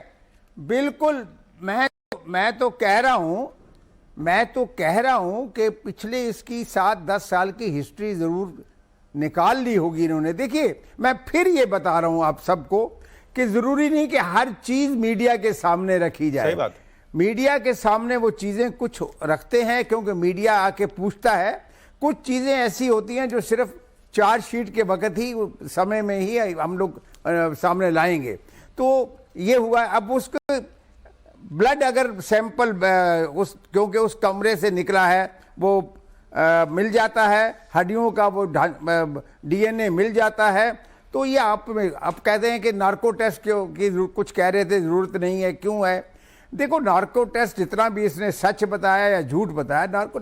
Speaker 1: बिल्कुल, मैं तो कह रहा हूं कि पिछले इसकी 7-10 साल की हिस्ट्री जरूर निकाल ली होगी इन्होंने। देखिए, मैं फिर ये बता रहा हूं आप सबको कि जरूरी नहीं कि हर चीज मीडिया के सामने रखी जाए।
Speaker 2: सही बात।
Speaker 1: मीडिया के सामने वो चीजें कुछ रखते हैं क्योंकि मीडिया आके पूछता है, कुछ चीजें ऐसी होती हैं जो सिर्फ चार्जशीट के वक्त ही, समय में ही हम लोग सामने लाएंगे। तो ये हुआ। अब उसको ब्लड अगर सैंपल क्योंकि उस कमरे से निकला है वो मिल जाता है, हड्डियों का वो DNA मिल जाता है, तो ये आप कहते हैं कि नार्को टेस्ट की कुछ कह रहे थे, ज़रूरत नहीं है, क्यों है? देखो, नार्को टेस्ट जितना भी इसने सच बताया या झूठ बताया, नार्को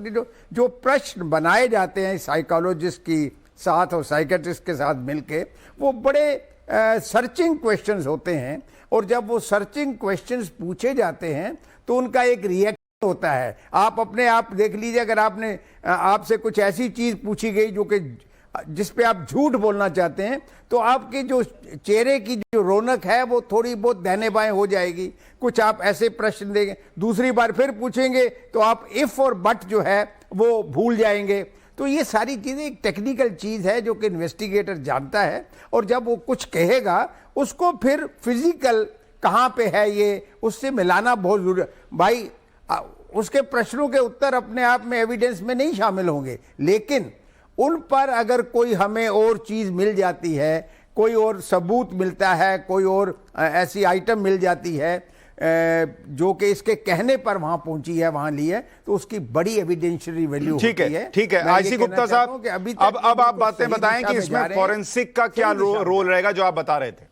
Speaker 1: जो प्रश्न बनाए जाते हैं साइकोलॉजिस्ट की साथ और साइकेट्रिस्ट के साथ मिलके, वो बड़े सर्चिंग क्वेश्चंस होते हैं, और जब वो सर्चिंग क्वेश्चंस पूछे जाते हैं तो उनका एक रिएक्शन होता है। आप अपने आप देख लीजिए, अगर आपसे कुछ ऐसी चीज पूछी गई जो कि जिस पे आप झूठ बोलना चाहते हैं, तो आपके जो चेहरे की जो रौनक है वो थोड़ी बहुत दाहिने बाएं हो जाएगी। कुछ आप ऐसे प्रश्न देंगे, दूसरी बार फिर पूछेंगे तो आप इफ और बट जो है वो भूल जाएंगे। तो ये सारी चीज़ें एक टेक्निकल चीज़ है जो कि इन्वेस्टिगेटर जानता है, और जब वो कुछ कहेगा उसको फिर फिजिकल कहाँ पे है ये उससे मिलाना बहुत जरूरी। भाई उसके प्रश्नों के उत्तर अपने आप में एविडेंस में नहीं शामिल होंगे, लेकिन उन पर अगर कोई हमें और चीज़ मिल जाती है, कोई और सबूत मिलता है, कोई और ऐसी आइटम मिल जाती है जो कि इसके कहने पर वहां पहुंची है, वहां ली है, तो उसकी बड़ी एविडेंशियरी वैल्यू होती है।
Speaker 2: ठीक है। आईसी गुप्ता साहब, अब आप बातें बताएं कि इसमें फॉरेंसिक का क्या रोल रहेगा जो आप बता रहे थे?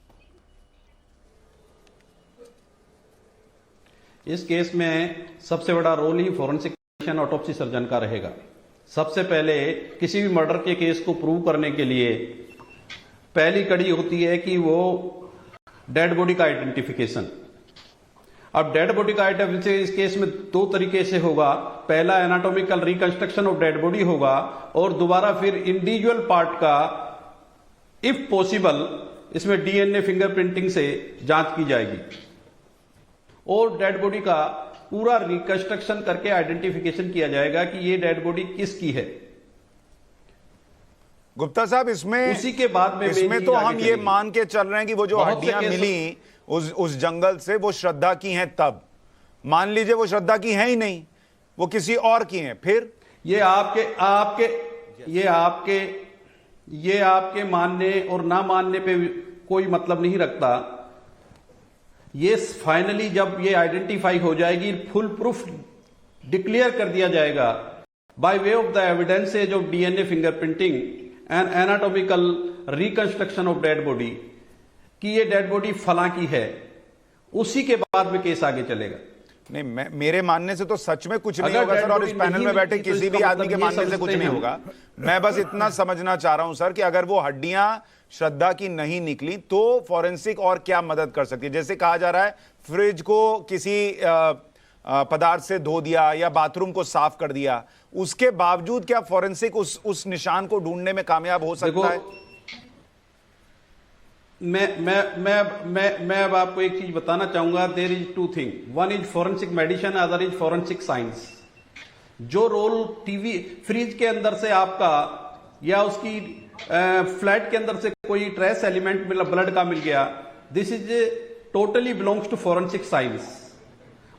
Speaker 6: इस केस में सबसे बड़ा रोल ही फॉरेंसिक ऑटोप्सी सर्जन का रहेगा। सबसे पहले किसी भी मर्डर के केस को प्रूव करने के लिए पहली कड़ी होती है कि वो डेड बॉडी का आइडेंटिफिकेशन। अब डेड बॉडी का आइडेंटिफिकेशन इस केस में 2 तरीके से होगा। पहला anatomical reconstruction of dead body होगा, और दोबारा फिर इंडिविजुअल पार्ट का इफ पॉसिबल इसमें DNA फिंगरप्रिंटिंग से जांच की जाएगी। और डेड बॉडी का पूरा रिकंस्ट्रक्शन करके आइडेंटिफिकेशन किया जाएगा कि ये डेड बॉडी किसकी है।
Speaker 2: गुप्ता साहब, इसमें
Speaker 6: उसी के बाद में
Speaker 2: इसमें तो हम ये मान के चल रहे हैं कि वो जो
Speaker 6: बहुत से
Speaker 2: हड्डियां
Speaker 6: केस-
Speaker 2: मिली उस जंगल से वो श्रद्धा की हैं, तब मान लीजिए वो श्रद्धा की हैं ही नहीं, वो किसी और की हैं, फिर
Speaker 6: ये आपके मानने और ना मानने पे कोई मतलब नहीं रखता। ये फाइनली जब ये आइडेंटिफाई हो जाएगी, फुल प्रूफ डिक्लेयर कर दिया जाएगा by way of the evidences of DNA fingerprinting and anatomical reconstruction of dead body कि ये डेड बॉडी फला की है, उसी के बाद में केस आगे चलेगा।
Speaker 2: नहीं, मेरे मानने से तो सच में कुछ नहीं
Speaker 6: अगर
Speaker 2: होगा
Speaker 6: डेड
Speaker 2: सर, और
Speaker 6: बॉडी
Speaker 2: इस पैनल
Speaker 6: नहीं
Speaker 2: में बैठे
Speaker 6: मिलती तो
Speaker 2: किसी भी
Speaker 6: इसका
Speaker 2: आदमी के
Speaker 6: मतलब ये
Speaker 2: मानने से कुछ
Speaker 6: समझते
Speaker 2: नहीं
Speaker 6: हैं।
Speaker 2: होगा। मैं बस इतना समझना चाह रहा हूं सर कि अगर वो हड्डियां श्रद्धा की नहीं निकली तो फॉरेंसिक और क्या मदद कर सकती है? जैसे कहा जा रहा है फ्रिज को किसी पदार्थ से धो दिया या बाथरूम को साफ कर दिया, उसके बावजूद क्या फॉरेंसिक उस निशान को ढूंढने में कामयाब हो सकता है?
Speaker 6: मैं अब आपको एक चीज बताना चाहूंगा। There is two thing, one is forensic medicine, other is forensic science. जो रोल टीवी फ्रिज के अंदर से आपका या उसकी फ्लैट के अंदर से कोई ट्रेस एलिमेंट मिला, ब्लड का मिल गया, this is totally belongs to forensic science.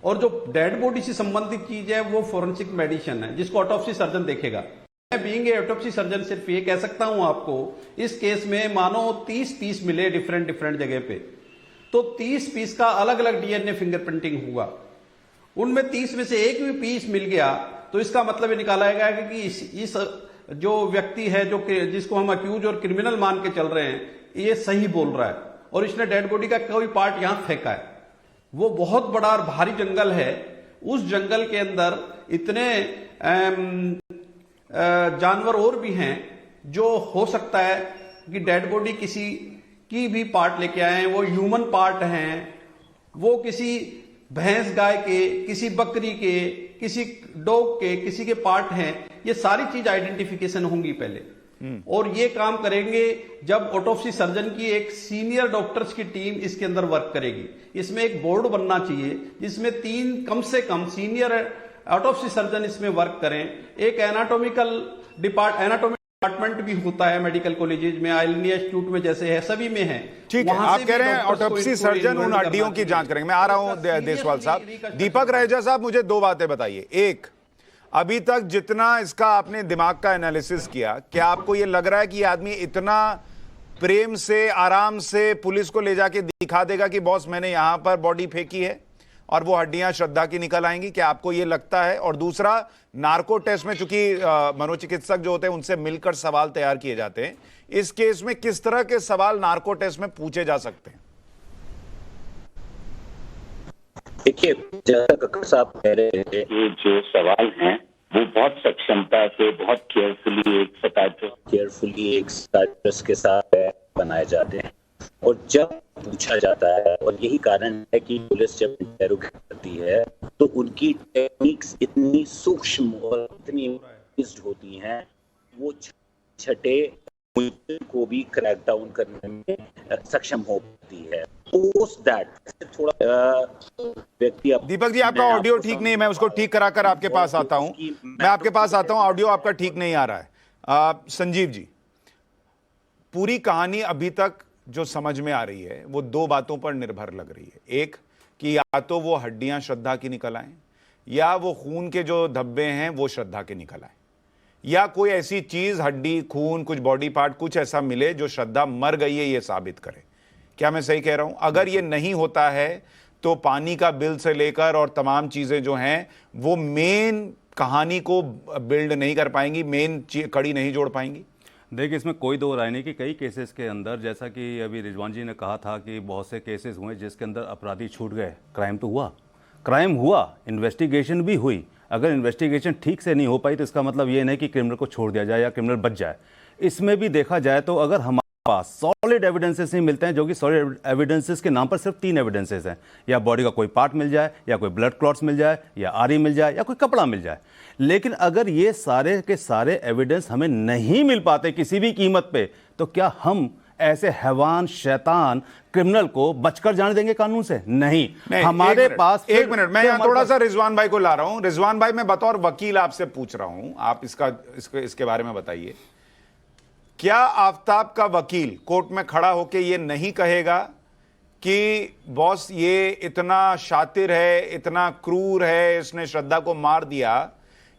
Speaker 6: और जो डेड बॉडी से संबंधित चीज है वो फॉरेंसिक मेडिसिन है, जिसको ऑटोप्सी सर्जन देखेगा। मैं बीइंग ए ऑटोप्सी सर्जन सिर्फ ये कह सकता हूं आपको, इस केस में मानो 30 पीस मिले डिफरेंट जगह पे, तो 30 पीस का अलग अलग डीएनए फिंगरप्रिंटिंग हुआ। उनमें 30 में से एक भी पीस मिल गया तो इसका मतलब ये निकाला जाएगा कि इस जो व्यक्ति है जिसको हम अक्यूज और क्रिमिनल मान के चल रहे हैं, ये सही बोल रहा है और इसने डेड बॉडी का कोई पार्ट यहां फेंका है। वो बहुत बड़ा और भारी जंगल है, उस जंगल के अंदर इतने जानवर और भी हैं जो हो सकता है कि डेड बॉडी किसी की भी पार्ट लेके आए हैं, वो ह्यूमन पार्ट हैं, वो किसी भैंस गाय के, किसी बकरी के, किसी डॉग के, किसी के पार्ट हैं। ये सारी चीज आइडेंटिफिकेशन होंगी पहले, और ये काम करेंगे जब ऑटोप्सी सर्जन की एक सीनियर डॉक्टर्स की टीम इसके अंदर वर्क करेगी। इसमें एक बोर्ड बनना चाहिए जिसमें 3 कम से कम सीनियर ऑटोप्सी सर्जन इसमें वर्क करें। एक एनाटॉमिकल डिपार्टमेंट भी होता है मेडिकल कॉलेजेज में, आइलिनिया इंस्टीट्यूट में जैसे है, सभी में है।
Speaker 2: ठीक है, आप कह रहे हैं ऑटोप्सी सर्जन उन हड्डियों की जांच करेंगे। मैं आ रहा हूं देसवाल साहब। दीपक रहेजा साहब, मुझे 2 बातें बताइए। एक, अभी तक जितना इसका आपने दिमाग का एनालिसिस किया, क्या आपको यह लग रहा है कि यह आदमी इतना प्रेम से, आराम से पुलिस को ले जाके दिखा देगा कि बॉस मैंने यहां पर बॉडी फेंकी है और वो हड्डियां श्रद्धा की निकल आएंगी? क्या आपको ये लगता है? और दूसरा, नार्को टेस्ट में चूंकि मनोचिकित्सक जो होते हैं उनसे मिलकर सवाल तैयार किए जाते हैं, इस केस में किस तरह के सवाल नार्को टेस्ट में पूछे जा सकते हैं?
Speaker 7: देखिए, जैसा कक्कर साहब कह रहे थे, ये जो सवाल हैं वो बहुत सक्षमता से, बहुत केयरफुली एक साइट्रस के साथ बनाए जाते हैं, और जब पूछा जाता है, और यही कारण है कि पुलिस जब इंटेरोगेट करती है तो उनकी टेक्निक्स इतनी सूक्ष्म और इतनी होती हैं, वो छठे को भी क्रैक डाउन करने में सक्षम हो पाती है। थोड़ा व्यक्ति
Speaker 2: दीपक जी, आपका ऑडियो ठीक नहीं है, मैं उसको ठीक कराकर आपके पास आता हूं। मैं आपके पास आता हूं, ऑडियो आपका ठीक नहीं आ रहा है। संजीव जी, पूरी कहानी अभी तक जो समझ में आ रही है वो 2 बातों पर निर्भर लग रही है। एक, कि या तो वो हड्डियां श्रद्धा की निकल आए, या वो खून के जो धब्बे हैं वो श्रद्धा के निकल आए, या कोई ऐसी चीज, हड्डी, खून, कुछ बॉडी पार्ट, कुछ ऐसा मिले जो श्रद्धा मर गई है ये साबित करे। क्या मैं सही कह रहा हूं? अगर ये नहीं होता है तो पानी का बिल से लेकर और तमाम चीजें जो हैं वो मेन कहानी को बिल्ड नहीं कर पाएंगी, मेन कड़ी नहीं जोड़ पाएंगी।
Speaker 5: देखिए, इसमें कोई 2 राय नहीं कि कई केसेस के अंदर, जैसा कि अभी रिजवान जी ने कहा था कि बहुत से केसेस हुए जिसके अंदर अपराधी छूट गए। क्राइम तो हुआ, क्राइम हुआ, इन्वेस्टिगेशन भी हुई। अगर इन्वेस्टिगेशन ठीक से नहीं हो पाई तो इसका मतलब ये नहीं कि क्रिमिनल को छोड़ दिया जाए या क्रिमिनल बच जाए। इसमें भी देखा जाए तो अगर हमारे पास सॉलिड एविडेंसेस नहीं मिलते हैं, जो कि सॉलिड एविडेंसेस के नाम पर सिर्फ 3 एविडेंसेस हैं, या बॉडी का कोई पार्ट मिल जाए, या कोई ब्लड क्लॉट्स मिल जाए, या आरी मिल जाए, या कोई कपड़ा मिल जाए। लेकिन अगर ये सारे के सारे एविडेंस हमें नहीं मिल पाते किसी भी कीमत पे, तो क्या हम ऐसे हैवान शैतान क्रिमिनल को बचकर जाने देंगे कानून से? नहीं, हमारे पास
Speaker 2: एक मिनट मैं यहां थोड़ा सा रिजवान भाई को ला रहा हूं। रिजवान भाई, मैं बतौर वकील आपसे पूछ रहा हूं, आप इसके बारे में बताइए। क्या आफताब का वकील कोर्ट में खड़ा होकर यह नहीं कहेगा कि बॉस ये इतना शातिर है, इतना क्रूर है, इसने श्रद्धा को मार दिया?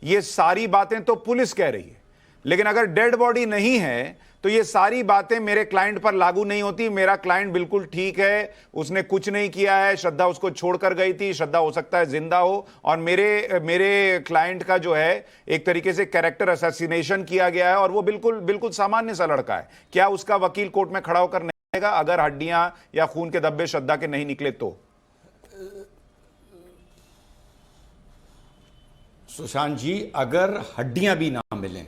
Speaker 2: ये सारी बातें तो पुलिस कह रही है, लेकिन अगर डेड बॉडी नहीं है तो ये सारी बातें मेरे क्लाइंट पर लागू नहीं होती। मेरा क्लाइंट बिल्कुल ठीक है, उसने कुछ नहीं किया है, श्रद्धा उसको छोड़कर गई थी, श्रद्धा हो सकता है जिंदा हो, और मेरे क्लाइंट का जो है एक तरीके से कैरेक्टर असैसिनेशन किया गया है और वो बिल्कुल सामान्य सा लड़का है। क्या उसका वकील कोर्ट में खड़ा होकर नहीं कहेगा अगर हड्डियां या खून के धब्बे श्रद्धा के नहीं निकले तो?
Speaker 4: सुशांत जी, अगर हड्डियां भी ना मिलें,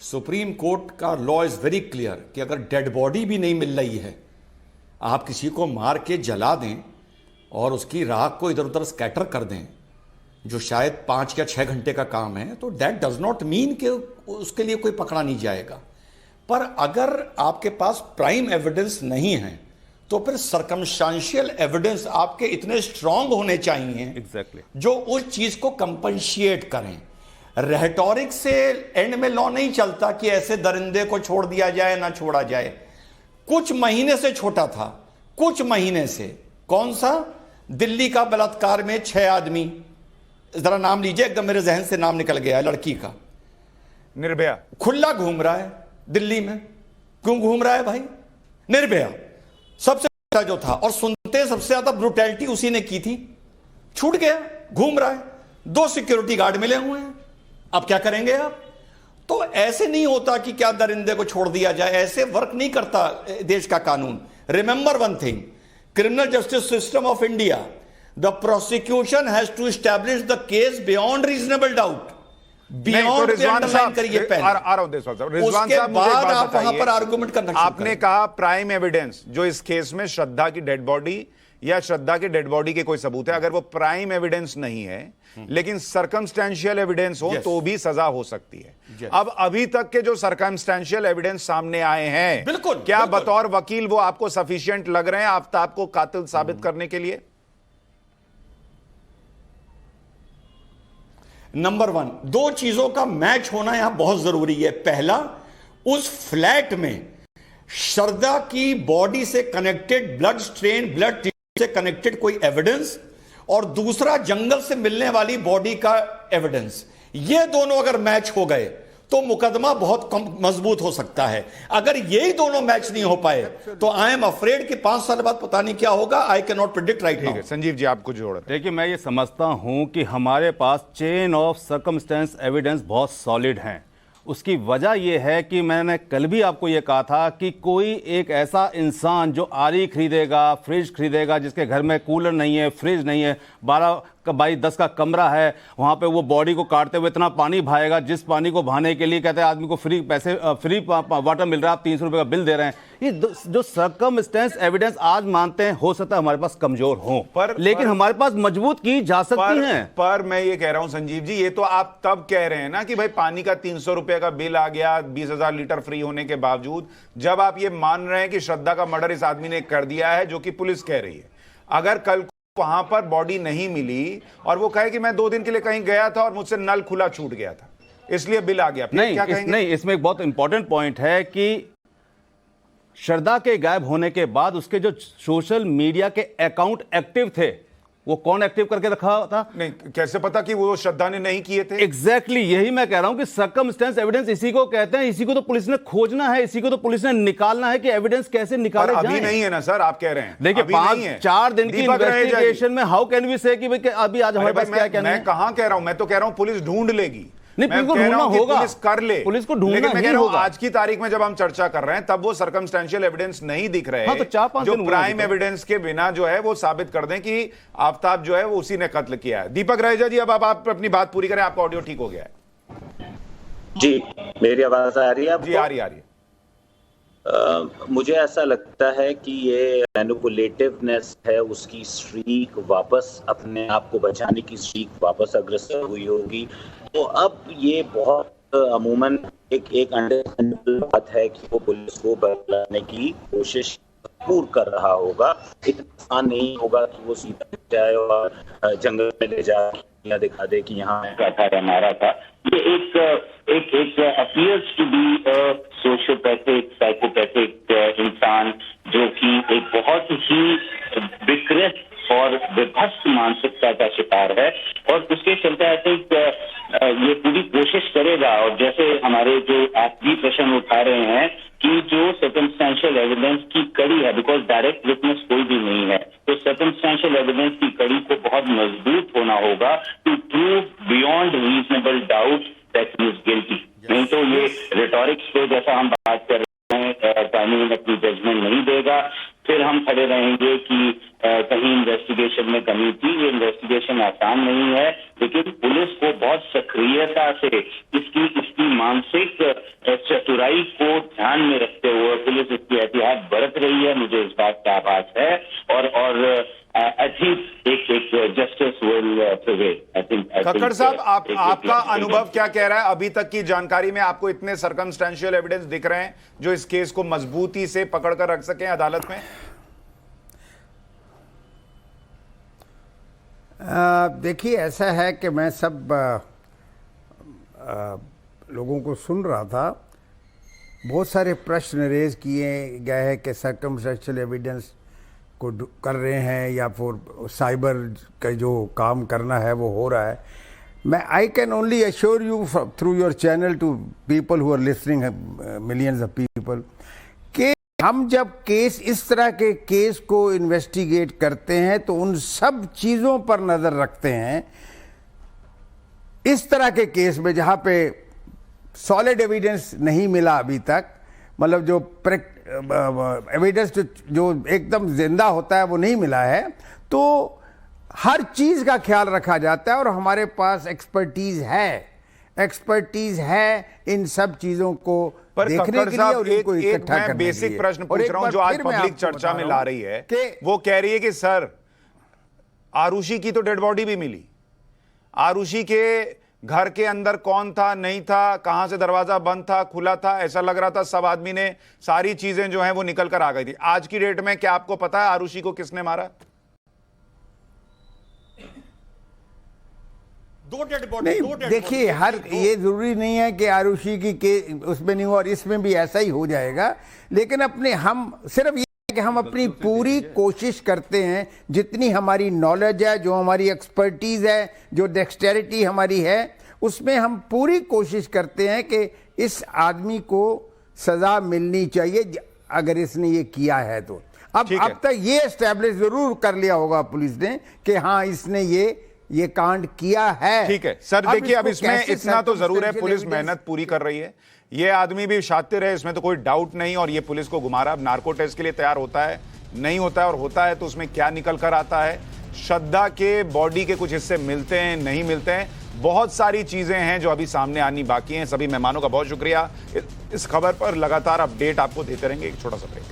Speaker 4: सुप्रीम कोर्ट का लॉ इज वेरी क्लियर कि अगर डेड बॉडी भी नहीं मिल रही है, आप किसी को मार के जला दें और उसकी राख को इधर उधर स्कैटर कर दें, जो शायद 5 या 6 घंटे का काम है, तो दैट डज नॉट मीन कि उसके लिए कोई पकड़ा नहीं जाएगा। पर अगर आपके पास प्राइम एविडेंस नहीं है तो फिर सर्कमस्टांशियल एविडेंस आपके इतने स्ट्रांग होने चाहिए
Speaker 5: एग्जैक्टली
Speaker 4: जो उस चीज को कंपनशिएट करें। रेटोरिक से एंड में लॉ नहीं चलता कि ऐसे दरिंदे को छोड़ दिया जाए ना छोड़ा जाए। कुछ महीने से छोटा था, कुछ महीने से। कौन सा? दिल्ली का बलात्कार में 6 आदमी, जरा नाम लीजिए, एकदम मेरे जहन से नाम निकल गया, लड़की का,
Speaker 2: निर्भया,
Speaker 4: खुला घूम रहा है दिल्ली में। क्यों घूम रहा है भाई? निर्भया सबसे छोटा जो था, और सुनते सबसे ज्यादा ब्रूटैलिटी उसी ने की थी, छूट गया, घूम रहा है। 2 सिक्योरिटी गार्ड मिले हुए हैं, अब क्या करेंगे आप? तो ऐसे नहीं होता कि क्या दरिंदे को छोड़ दिया जाए, ऐसे वर्क नहीं करता देश का कानून। Remember one thing, criminal justice system of India, the prosecution has to establish the case beyond reasonable doubt.
Speaker 2: Beyond
Speaker 4: करिए पहले, उसके बाद आप वहां पर आर्गुमेंट करना।
Speaker 2: आपने कहा प्राइम एविडेंस, जो इस केस में श्रद्धा की डेड बॉडी या श्रद्धा के डेड बॉडी के कोई सबूत है, अगर वो प्राइम एविडेंस नहीं है लेकिन सर्कमस्टेंशियल एविडेंस हो तो भी सजा हो सकती है। अब अभी तक के जो सर्कमस्टेंशियल एविडेंस सामने आए हैं,
Speaker 4: बिल्कुल,
Speaker 2: क्या बतौर वकील वो आपको सफिशिएंट लग रहे हैं आफताब को कातिल साबित करने के लिए?
Speaker 4: नंबर 1, 2 चीजों का मैच होना यहां बहुत जरूरी है। पहला, उस फ्लैट में श्रद्धा की बॉडी से कनेक्टेड ब्लड स्ट्रेन, ब्लड से कनेक्टेड कोई एविडेंस, और दूसरा जंगल से मिलने वाली बॉडी का एविडेंस। ये दोनों अगर मैच हो गए तो मुकदमा बहुत मजबूत हो सकता है। अगर यही दोनों मैच नहीं हो पाए तो आई एम अफ्रेड कि 5 साल बाद पता नहीं क्या होगा। I can not predict right now.
Speaker 2: Sanjeev ji, आप कुछ जोड़ रहे हैं?
Speaker 5: देखिए, मैं ये समझता हूं कि हमारे पास चेन ऑफ सर्कमस्टेंस एविडेंस बहुत सॉलिड हैं। उसकी वजह यह है कि मैंने कल भी आपको यह कहा था कि कोई एक ऐसा इंसान जो आरी खरीदेगा, फ्रिज खरीदेगा, जिसके घर में कूलर नहीं है, फ्रिज नहीं है, 12x10 का कमरा है, वहां पे वो बॉडी को काटते हुए इतना पानी बहाएगा, जिस पानी को बहाने के लिए कहते हैं आदमी को फ्री वाटर मिल रहा है, आप 300 रुपए का बिल दे रहे हैं। ये जो सर्कमस्टेंस एविडेंस आज मानते हैं, हो सकता है हमारे पास कमजोर हो, लेकिन हमारे पास मजबूत की जा सकती हैं।
Speaker 2: पर मैं ये कह रहा हूं संजीव जी, ये तो आप तब कह रहे हैं ना कि भाई पानी का 300 रुपए का बिल आ गया 20,000 लीटर फ्री होने के बावजूद, जब आप ये मान रहे हैं कि श्रद्धा का मर्डर इस आदमी ने कर दिया है, जो कि पुलिस कह रही है। अगर कल वहां पर बॉडी नहीं मिली और वो कहे कि मैं 2 दिन के लिए कहीं गया था और मुझसे नल खुला छूट गया था, इसलिए बिल आ गया, क्या कहेंगे?
Speaker 5: नहीं, इसमें एक बहुत इंपॉर्टेंट पॉइंट है कि श्रद्धा के गायब होने के बाद उसके जो सोशल मीडिया के अकाउंट एक्टिव थे, वो कौन एक्टिव करके रखा था?
Speaker 2: नहीं, कैसे पता कि वो श्रद्धा ने नहीं किए थे?
Speaker 5: एग्जैक्टली यही मैं कह रहा हूं कि सर्कमस्टेंस एविडेंस इसी को कहते हैं, इसी को तो पुलिस ने खोजना है, इसी को तो पुलिस ने निकालना है कि एविडेंस कैसे निकाले जाए।
Speaker 2: अभी नहीं है ना सर, आप कह रहे हैं।
Speaker 5: देखिए, 5-4 दिन की इन्वेस्टिगेशन में हाउ कैन वी से कि अभी आज हमारे पास क्या कहना है?
Speaker 2: मैं कहां कह रहा हूं, मैं तो कह रहा हूं पुलिस ढूंढ लेगी।
Speaker 5: नहीं, पुलिस को ढूंढना होगा,
Speaker 2: पुलिस कर ले,
Speaker 5: पुलिस को ढूंढना
Speaker 2: लेकिन मैं कह रहा हूं
Speaker 5: होगा।
Speaker 2: आज की तारीख में जब हम चर्चा कर रहे हैं तब वो सर्कमस्टेंशियल एविडेंस नहीं दिख रहे,
Speaker 5: तो 4-5
Speaker 2: जो
Speaker 5: दिन
Speaker 2: प्राइम एविडेंस के बिना जो है वो साबित कर दें कि आफताब जो है वो उसी ने कत्ल किया है। दीपक रहेजा जी, अब आप अपनी बात पूरी करें, आपका ऑडियो ठीक हो गया है
Speaker 7: जी? मेरी आवाज आ रही है आपको?
Speaker 2: जी, आ रही है।
Speaker 7: मुझे ऐसा लगता है कि ये मैनिपुलेटिवनेस है, उसकी स्ट्रीक वापस, अपने आप को बचाने की स्ट्रीक वापस अग्रसर हुई होगी। तो अब ये बहुत अमूमन एक अंडरस्टैंडेबल बात है कि वो पुलिस को बदलाने की कोशिश पूर्ण कर रहा होगा। इतना आसान नहीं होगा कि वो सीधा जाए और जंगल में ले जाए या दिखा दे कि यहाँ था मारा था। ये एक appears to be sociopathic psychopathic इंसान जो कि एक बहुत ही विकृत और विभत्स मानसिकता का शिकार है, और उसके चलते आई थिंक ये पूरी कोशिश करेगा। और जैसे हमारे जो आप भी प्रश्न उठा रहे हैं कि जो सर्कमस्टेंशियल एविडेंस की कड़ी है, बिकॉज डायरेक्ट विटनेस कोई भी नहीं है, तो सर्कमस्टेंशियल एविडेंस की कड़ी को बहुत मजबूत होना होगा to prove beyond reasonable doubt that he is guilty. नहीं तो ये रिटोरिक्स पे जैसा हम बात कर रहे हैं, कानून अपनी जजमेंट नहीं देगा, फिर हम खड़े रहेंगे कि कहीं इन्वेस्टिगेशन में कमी थी। ये इन्वेस्टिगेशन आसान नहीं है, लेकिन पुलिस को बहुत सक्रियता से इसकी मानसिक चतुराई को ध्यान में रखते हुए पुलिस इसकी एहतियात बरत रही है। मुझे इस बात का आभास है, और आई थिंक एक justice will prevail. I think
Speaker 2: Khakkar साहब, आपका अनुभव क्या कह रहा है? अभी तक की जानकारी में आपको इतने सर्कमस्टेंशियल एविडेंस दिख रहे हैं जो इस केस को मजबूती से पकड़कर रख सकें अदालत में?
Speaker 1: देखिए, ऐसा है कि मैं सब लोगों को सुन रहा था, बहुत सारे प्रश्न रेज किए गए हैं कि सर्कमस्टेंशियल एविडेंस को कर रहे हैं या फिर साइबर का जो काम करना है वो हो रहा है। मैं I can only assure you through your channel to people who are listening, millions of people, कि हम जब केस इस तरह के केस को इन्वेस्टिगेट करते हैं तो उन सब चीज़ों पर नज़र रखते हैं। इस तरह के केस में जहाँ पे सॉलिड एविडेंस नहीं मिला अभी तक, मतलब जो एविडेंस जो एकदम जिंदा होता है वो नहीं मिला है, तो हर चीज़ का ख्याल रखा जाता है। और हमारे पास एक्सपर्टीज है इन सब चीज़ों को देखने के लिए और इनको इकट्ठा करने के लिए।
Speaker 2: बेसिक प्रश्न पूछ रहा हूं जो आज पब्लिक चर्चा में ला रही है, वो कह रही है कि सर, आरुषि की तो डेड बॉडी भी मिली, आरुषि के घर के अंदर कौन था, नहीं था, कहां से दरवाजा बंद था, खुला था, ऐसा लग रहा था सब आदमी ने, सारी चीजें जो हैं वो निकल कर आ गई थी। आज की डेट में क्या आपको पता है आरुषि को किसने मारा?
Speaker 1: नहीं, देखिए, हर ये जरूरी नहीं है कि आरुषि की उसमें नहीं हो और इसमें भी ऐसा ही हो जाएगा, लेकिन हम सिर्फ ये कि हम अपनी पूरी कोशिश करते हैं, जितनी हमारी नॉलेज है, जो हमारी एक्सपर्टीज है, जो डेक्सटेरिटी हमारी है, उसमें हम पूरी कोशिश करते हैं कि इस आदमी को सजा मिलनी चाहिए अगर इसने ये किया है तो। अब तक ये एस्टैब्लिश जरूर कर लिया होगा पुलिस ने कि हाँ, इसने ये कांड किया है।
Speaker 2: ठीक है सर, देखिए अब इसमें इतना तो जरूर है, पुलिस मेहनत पूरी कर रही है, ये आदमी भी शातिर है, इसमें तो कोई डाउट नहीं, और ये पुलिस को घुमा रहा है। अब नार्को टेस्ट के लिए तैयार होता है, नहीं होता है, और होता है तो उसमें क्या निकल कर आता है। श्रद्धा के बॉडी के कुछ हिस्से मिलते हैं, नहीं मिलते हैं, बहुत सारी चीजें हैं जो अभी सामने आनी बाकी हैं। सभी मेहमानों का बहुत शुक्रिया। इस खबर पर लगातार अपडेट आपको देते रहेंगे। एक छोटा सा ब्रेक।